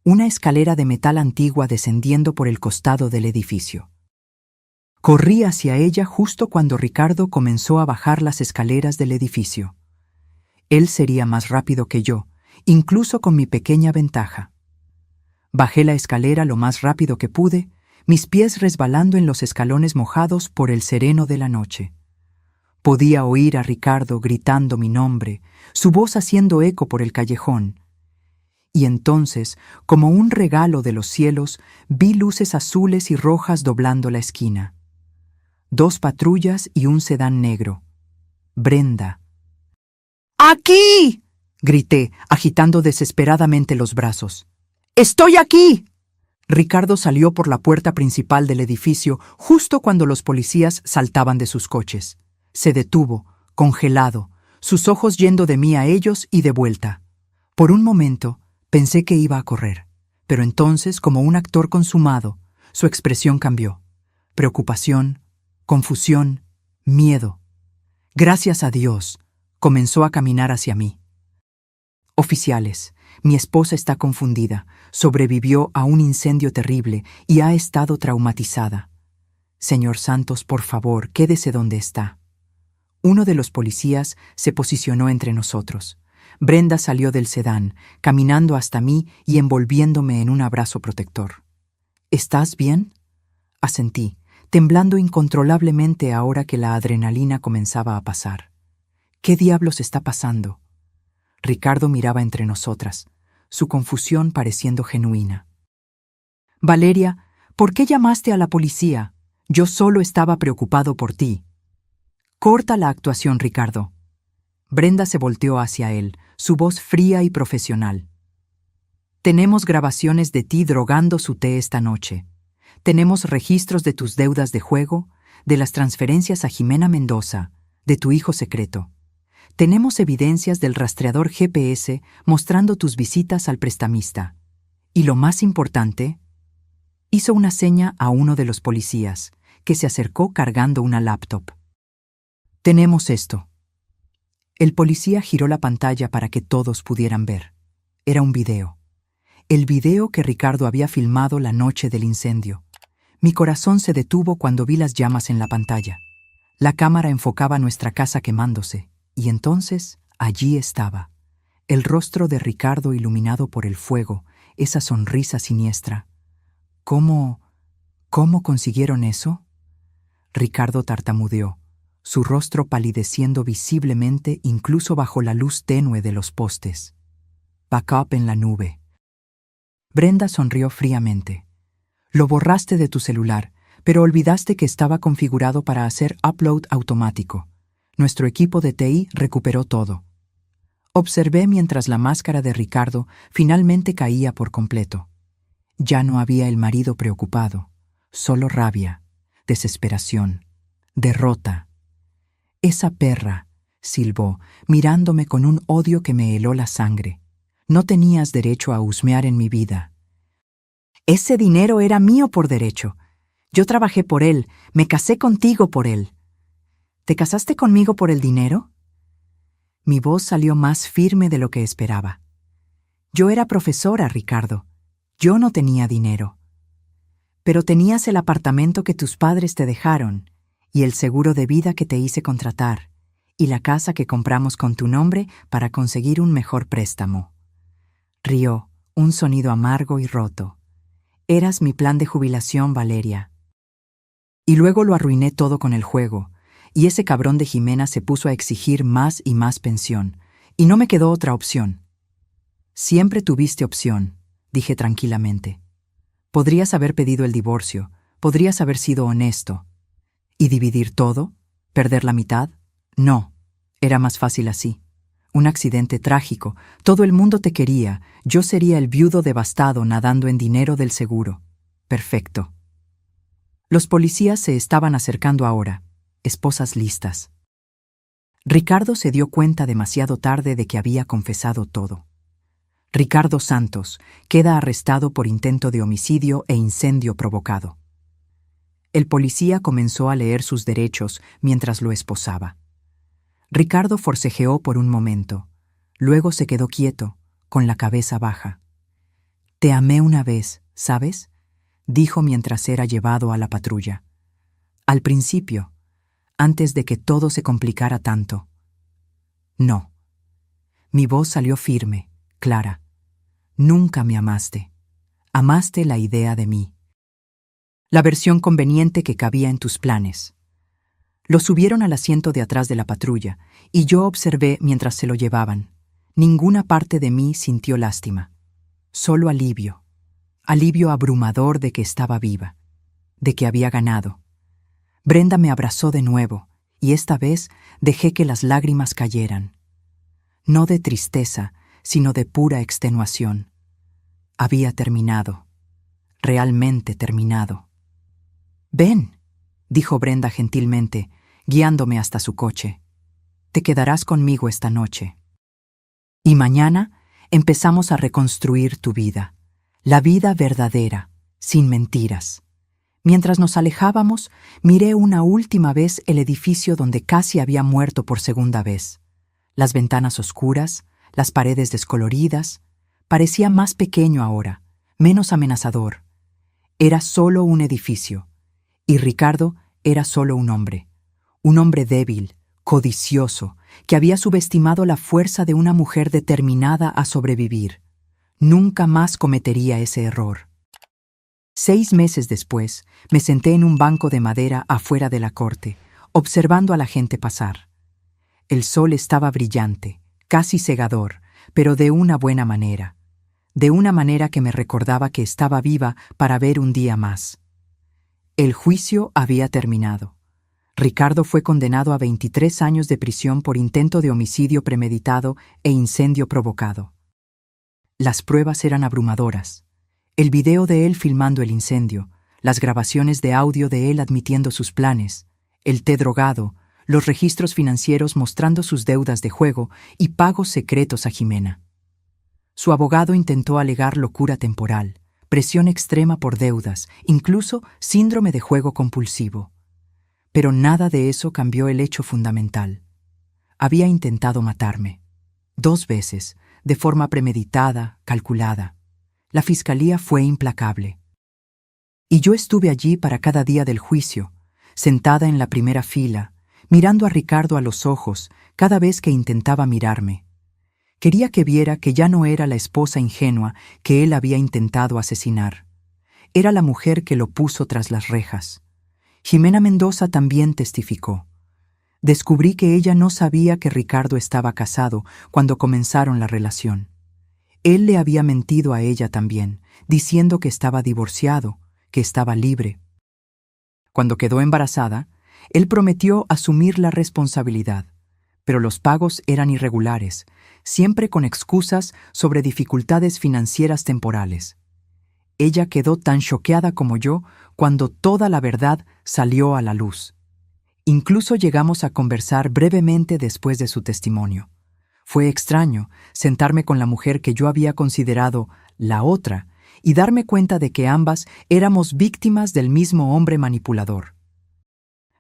S1: una escalera de metal antigua descendiendo por el costado del edificio. Corrí hacia ella justo cuando Ricardo comenzó a bajar las escaleras del edificio. Él sería más rápido que yo, incluso con mi pequeña ventaja. Bajé la escalera lo más rápido que pude, mis pies resbalando en los escalones mojados por el sereno de la noche. Podía oír a Ricardo gritando mi nombre, su voz haciendo eco por el callejón. Y entonces, como un regalo de los cielos, vi luces azules y rojas doblando la esquina. 2 patrullas y un sedán negro. Brenda. ¡Aquí! Grité, agitando desesperadamente los brazos. ¡Estoy aquí! Ricardo salió por la puerta principal del edificio justo cuando los policías saltaban de sus coches. Se detuvo, congelado, sus ojos yendo de mí a ellos y de vuelta. Por un momento, pensé que iba a correr, pero entonces, como un actor consumado, su expresión cambió. Preocupación, confusión, miedo. Gracias a Dios, comenzó a caminar hacia mí. Oficiales, mi esposa está confundida, sobrevivió a un incendio terrible y ha estado traumatizada. Señor Santos, por favor, quédese donde está. Uno de los policías se posicionó entre nosotros. Brenda salió del sedán, caminando hasta mí y envolviéndome en un abrazo protector. ¿Estás bien? Asentí, temblando incontrolablemente ahora que la adrenalina comenzaba a pasar. ¿Qué diablos está pasando? Ricardo miraba entre nosotras, su confusión pareciendo genuina. Valeria, ¿por qué llamaste a la policía? Yo solo estaba preocupado por ti. Corta la actuación, Ricardo. Brenda se volteó hacia él, su voz fría y profesional. Tenemos grabaciones de ti drogando su té esta noche. Tenemos registros de tus deudas de juego, de las transferencias a Jimena Mendoza, de tu hijo secreto. Tenemos evidencias del rastreador GPS mostrando tus visitas al prestamista. Y lo más importante, hizo una seña a uno de los policías, que se acercó cargando una laptop. Tenemos esto. El policía giró la pantalla para que todos pudieran ver. Era un video. El video que Ricardo había filmado la noche del incendio. Mi corazón se detuvo cuando vi las llamas en la pantalla. La cámara enfocaba nuestra casa quemándose, y entonces allí estaba, el rostro de Ricardo iluminado por el fuego, esa sonrisa siniestra. ¿Cómo consiguieron eso? Ricardo tartamudeó, su rostro palideciendo visiblemente incluso bajo la luz tenue de los postes. Backup en la nube. Brenda sonrió fríamente. Lo borraste de tu celular, pero olvidaste que estaba configurado para hacer upload automático. Nuestro equipo de TI recuperó todo. Observé mientras la máscara de Ricardo finalmente caía por completo. Ya no había el marido preocupado, solo rabia, desesperación, derrota. Esa perra, silbó, mirándome con un odio que me heló la sangre. No tenías derecho a husmear en mi vida. Ese dinero era mío por derecho. Yo trabajé por él, me casé contigo por él. ¿Te casaste conmigo por el dinero? Mi voz salió más firme de lo que esperaba. Yo era profesora, Ricardo. Yo no tenía dinero. Pero tenías el apartamento que tus padres te dejaron, y el seguro de vida que te hice contratar, y la casa que compramos con tu nombre para conseguir un mejor préstamo. Rió, un sonido amargo y roto. Eras mi plan de jubilación, Valeria. Y luego lo arruiné todo con el juego, y ese cabrón de Jimena se puso a exigir más y más pensión, y no me quedó otra opción. Siempre tuviste opción, dije tranquilamente. Podrías haber pedido el divorcio, podrías haber sido honesto. ¿Y dividir todo? ¿Perder la mitad? No, era más fácil así. Un accidente trágico, todo el mundo te quería, yo sería el viudo devastado nadando en dinero del seguro. Perfecto. Los policías se estaban acercando ahora, esposas listas. Ricardo se dio cuenta demasiado tarde de que había confesado todo. Ricardo Santos queda arrestado por intento de homicidio e incendio provocado. El policía comenzó a leer sus derechos mientras lo esposaba. Ricardo forcejeó por un momento, luego se quedó quieto, con la cabeza baja. «Te amé una vez, ¿sabes?», dijo mientras era llevado a la patrulla. «Al principio, antes de que todo se complicara tanto». «No». Mi voz salió firme, clara. «Nunca me amaste. Amaste la idea de mí. La versión conveniente que cabía en tus planes». Lo subieron al asiento de atrás de la patrulla, y yo observé mientras se lo llevaban. Ninguna parte de mí sintió lástima. Solo alivio. Alivio abrumador de que estaba viva, de que había ganado. Brenda me abrazó de nuevo, y esta vez dejé que las lágrimas cayeran. No de tristeza, sino de pura extenuación. Había terminado. Realmente terminado. «Ven», dijo Brenda gentilmente, guiándome hasta su coche. «Te quedarás conmigo esta noche. Y mañana empezamos a reconstruir tu vida, la vida verdadera, sin mentiras». Mientras nos alejábamos, miré una última vez el edificio donde casi había muerto por segunda vez. Las ventanas oscuras, las paredes descoloridas. Parecía más pequeño ahora, menos amenazador. Era solo un edificio, y Ricardo era solo un hombre débil, codicioso, que había subestimado la fuerza de una mujer determinada a sobrevivir. Nunca más cometería ese error. 6 meses después, me senté en un banco de madera afuera de la corte, observando a la gente pasar. El sol estaba brillante, casi cegador, pero de una buena manera. De una manera que me recordaba que estaba viva para ver un día más. El juicio había terminado. Ricardo fue condenado a 23 años de prisión por intento de homicidio premeditado e incendio provocado. Las pruebas eran abrumadoras. El video de él filmando el incendio, las grabaciones de audio de él admitiendo sus planes, el té drogado, los registros financieros mostrando sus deudas de juego y pagos secretos a Jimena. Su abogado intentó alegar locura temporal, presión extrema por deudas, incluso síndrome de juego compulsivo. Pero nada de eso cambió el hecho fundamental. Había intentado matarme. 2 veces, de forma premeditada, calculada. La fiscalía fue implacable. Y yo estuve allí para cada día del juicio, sentada en la primera fila, mirando a Ricardo a los ojos cada vez que intentaba mirarme. Quería que viera que ya no era la esposa ingenua que él había intentado asesinar. Era la mujer que lo puso tras las rejas. Jimena Mendoza también testificó. Descubrí que ella no sabía que Ricardo estaba casado cuando comenzaron la relación. Él le había mentido a ella también, diciendo que estaba divorciado, que estaba libre. Cuando quedó embarazada, él prometió asumir la responsabilidad, pero los pagos eran irregulares, siempre con excusas sobre dificultades financieras temporales. Ella quedó tan choqueada como yo cuando toda la verdad salió a la luz. Incluso llegamos a conversar brevemente después de su testimonio. Fue extraño sentarme con la mujer que yo había considerado la otra y darme cuenta de que ambas éramos víctimas del mismo hombre manipulador.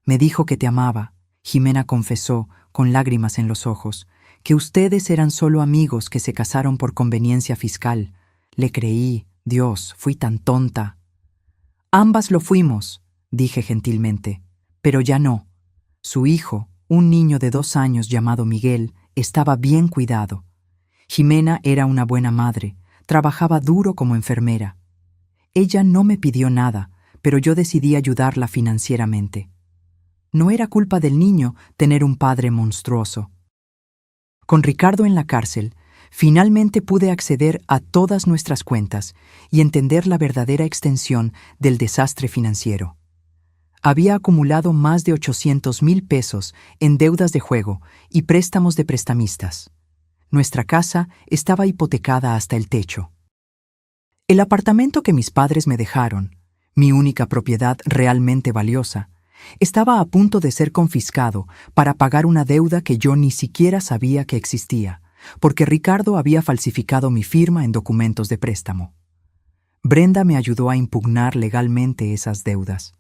S1: Me dijo que te amaba. Jimena confesó, con lágrimas en los ojos, que ustedes eran solo amigos que se casaron por conveniencia fiscal. Le creí. Dios, fui tan tonta. Ambas lo fuimos, dije gentilmente, pero ya no. Su hijo, un niño de 2 años llamado Miguel, estaba bien cuidado. Jimena era una buena madre, trabajaba duro como enfermera. Ella no me pidió nada, pero yo decidí ayudarla financieramente. No era culpa del niño tener un padre monstruoso. Con Ricardo en la cárcel, finalmente pude acceder a todas nuestras cuentas y entender la verdadera extensión del desastre financiero. Había acumulado más de 800,000 pesos en deudas de juego y préstamos de prestamistas. Nuestra casa estaba hipotecada hasta el techo. El apartamento que mis padres me dejaron, mi única propiedad realmente valiosa, estaba a punto de ser confiscado para pagar una deuda que yo ni siquiera sabía que existía, porque Ricardo había falsificado mi firma en documentos de préstamo. Brenda me ayudó a impugnar legalmente esas deudas.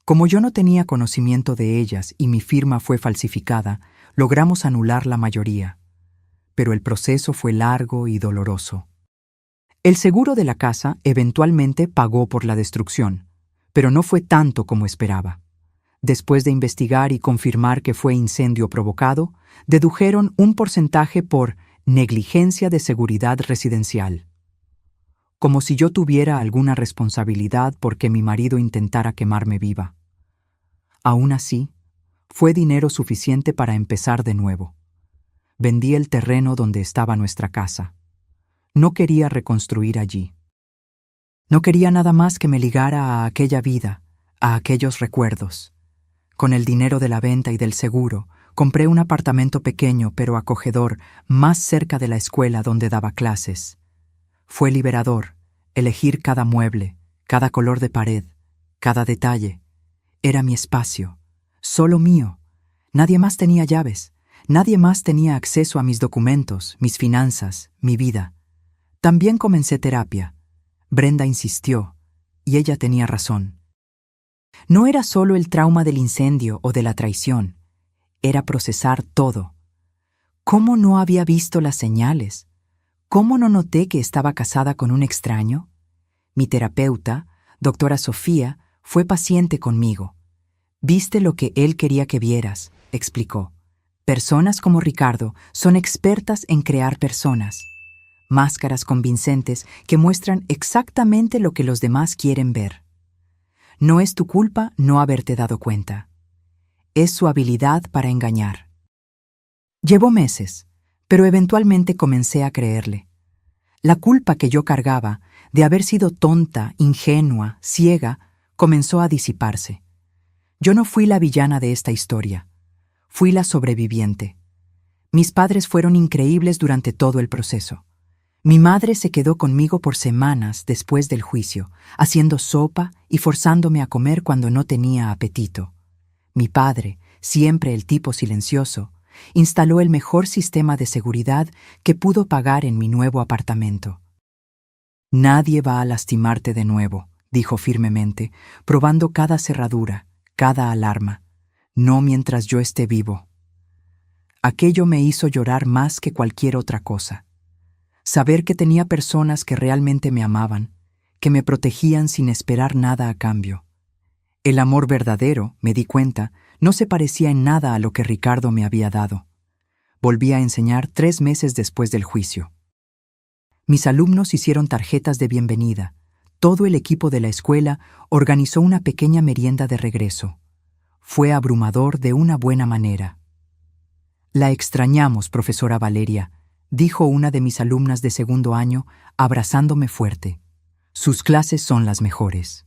S1: Como yo no tenía conocimiento de ellas y mi firma fue falsificada, logramos anular la mayoría. Pero el proceso fue largo y doloroso. El seguro de la casa eventualmente pagó por la destrucción, pero no fue tanto como esperaba. Después de investigar y confirmar que fue incendio provocado, dedujeron un porcentaje por negligencia de seguridad residencial. Como si yo tuviera alguna responsabilidad porque mi marido intentara quemarme viva. Aún así, fue dinero suficiente para empezar de nuevo. Vendí el terreno donde estaba nuestra casa. No quería reconstruir allí. No quería nada más que me ligara a aquella vida, a aquellos recuerdos. Con el dinero de la venta y del seguro, compré un apartamento pequeño pero acogedor más cerca de la escuela donde daba clases. Fue liberador elegir cada mueble, cada color de pared, cada detalle. Era mi espacio, solo mío. Nadie más tenía llaves, nadie más tenía acceso a mis documentos, mis finanzas, mi vida. También comencé terapia. Brenda insistió, y ella tenía razón. No era solo el trauma del incendio o de la traición, era procesar todo. ¿Cómo no había visto las señales? ¿Cómo no noté que estaba casada con un extraño? Mi terapeuta, doctora Sofía, fue paciente conmigo. Viste lo que él quería que vieras, explicó. Personas como Ricardo son expertas en crear personas. Máscaras convincentes que muestran exactamente lo que los demás quieren ver. No es tu culpa no haberte dado cuenta. Es su habilidad para engañar. Llevó meses, pero eventualmente comencé a creerle. La culpa que yo cargaba de haber sido tonta, ingenua, ciega, comenzó a disiparse. Yo no fui la villana de esta historia. Fui la sobreviviente. Mis padres fueron increíbles durante todo el proceso. Mi madre se quedó conmigo por semanas después del juicio, haciendo sopa y forzándome a comer cuando no tenía apetito. Mi padre, siempre el tipo silencioso, instaló el mejor sistema de seguridad que pudo pagar en mi nuevo apartamento. Nadie va a lastimarte de nuevo, dijo firmemente, probando cada cerradura, cada alarma. No mientras yo esté vivo. Aquello me hizo llorar más que cualquier otra cosa. Saber que tenía personas que realmente me amaban, que me protegían sin esperar nada a cambio. El amor verdadero, me di cuenta, no se parecía en nada a lo que Ricardo me había dado. Volví a enseñar 3 meses después del juicio. Mis alumnos hicieron tarjetas de bienvenida. Todo el equipo de la escuela organizó una pequeña merienda de regreso. Fue abrumador de una buena manera. La extrañamos, profesora Valeria, dijo una de mis alumnas de segundo año, abrazándome fuerte. Sus clases son las mejores.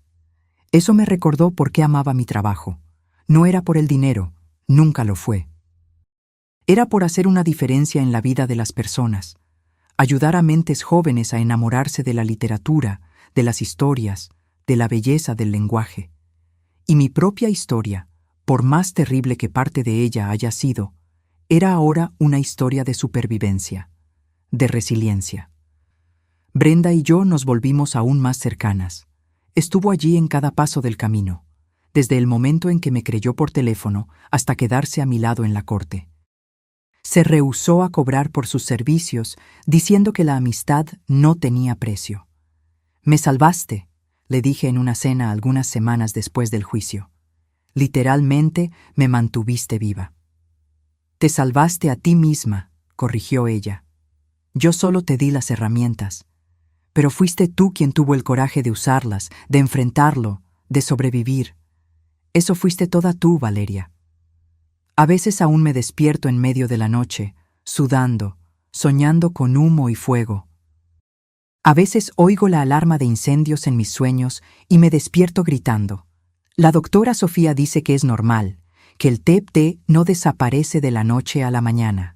S1: Eso me recordó por qué amaba mi trabajo. No era por el dinero, nunca lo fue. Era por hacer una diferencia en la vida de las personas, ayudar a mentes jóvenes a enamorarse de la literatura, de las historias, de la belleza del lenguaje. Y mi propia historia, por más terrible que parte de ella haya sido, era ahora una historia de supervivencia, de resiliencia. Brenda y yo nos volvimos aún más cercanas. Estuvo allí en cada paso del camino, desde el momento en que me creyó por teléfono hasta quedarse a mi lado en la corte. Se rehusó a cobrar por sus servicios, diciendo que la amistad no tenía precio. «Me salvaste», le dije en una cena algunas semanas después del juicio. «Literalmente me mantuviste viva». «Te salvaste a ti misma», corrigió ella. «Yo solo te di las herramientas. Pero fuiste tú quien tuvo el coraje de usarlas, de enfrentarlo, de sobrevivir. Eso fuiste toda tú, Valeria». A veces aún me despierto en medio de la noche, sudando, soñando con humo y fuego. A veces oigo la alarma de incendios en mis sueños y me despierto gritando. La doctora Sofía dice que es normal, que el TEP-T no desaparece de la noche a la mañana.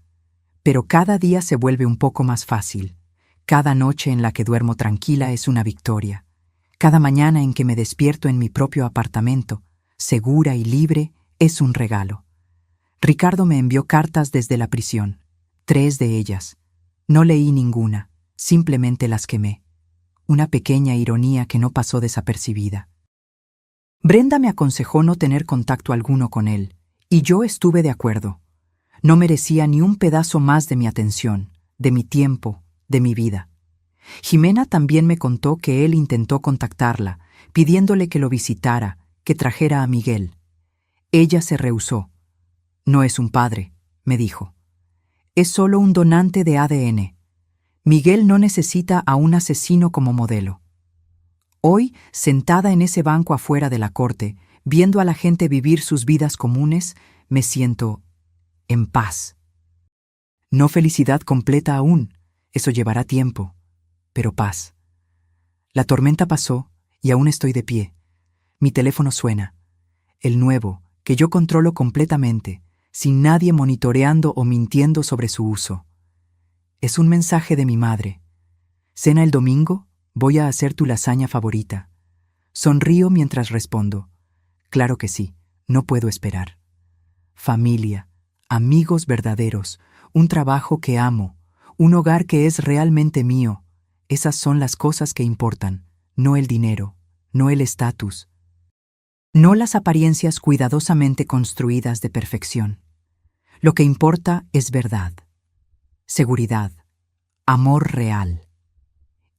S1: Pero cada día se vuelve un poco más fácil. Cada noche en la que duermo tranquila es una victoria. Cada mañana en que me despierto en mi propio apartamento, segura y libre, es un regalo. Ricardo me envió cartas desde la prisión, 3 de ellas. No leí ninguna, simplemente las quemé. Una pequeña ironía que no pasó desapercibida. Brenda me aconsejó no tener contacto alguno con él, y yo estuve de acuerdo. No merecía ni un pedazo más de mi atención, de mi tiempo, de mi vida. Jimena también me contó que él intentó contactarla, pidiéndole que lo visitara, que trajera a Miguel. Ella se rehusó. «No es un padre», me dijo. «Es solo un donante de ADN. Miguel no necesita a un asesino como modelo». Hoy, sentada en ese banco afuera de la corte, viendo a la gente vivir sus vidas comunes, me siento en paz. No felicidad completa aún, eso llevará tiempo, pero paz. La tormenta pasó y aún estoy de pie. Mi teléfono suena. El nuevo, que yo controlo completamente, sin nadie monitoreando o mintiendo sobre su uso. Es un mensaje de mi madre. «Cena el domingo, voy a hacer tu lasaña favorita». Sonrío mientras respondo. «Claro que sí, no puedo esperar». Familia, amigos verdaderos, un trabajo que amo, un hogar que es realmente mío. Esas son las cosas que importan, no el dinero, no el estatus. No las apariencias cuidadosamente construidas de perfección. Lo que importa es verdad. seguridad, amor real.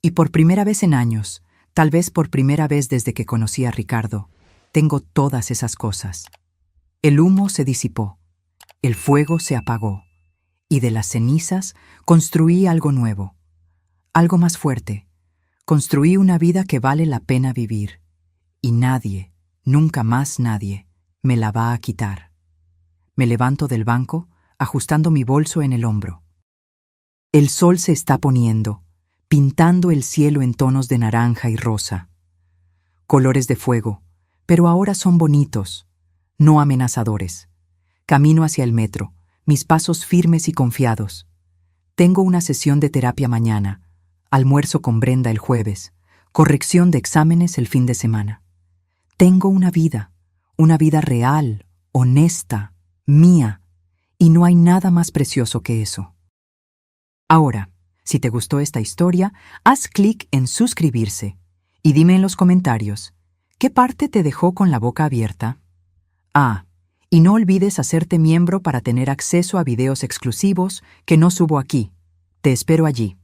S1: Y por primera vez en años, tal vez por primera vez desde que conocí a Ricardo, tengo todas esas cosas. El humo se disipó, el fuego se apagó, y de las cenizas construí algo nuevo, algo más fuerte. Construí una vida que vale la pena vivir, y nadie, nunca más nadie, me la va a quitar. Me levanto del banco, ajustando mi bolso en el hombro. El sol se está poniendo, pintando el cielo en tonos de naranja y rosa. Colores de fuego, pero ahora son bonitos, no amenazadores. Camino hacia el metro, mis pasos firmes y confiados. Tengo una sesión de terapia mañana, almuerzo con Brenda el jueves, corrección de exámenes el fin de semana. Tengo una vida real, honesta, mía, y no hay nada más precioso que eso. Ahora, si te gustó esta historia, haz clic en suscribirse y dime en los comentarios, ¿qué parte te dejó con la boca abierta? Y no olvides hacerte miembro para tener acceso a videos exclusivos que no subo aquí. Te espero allí.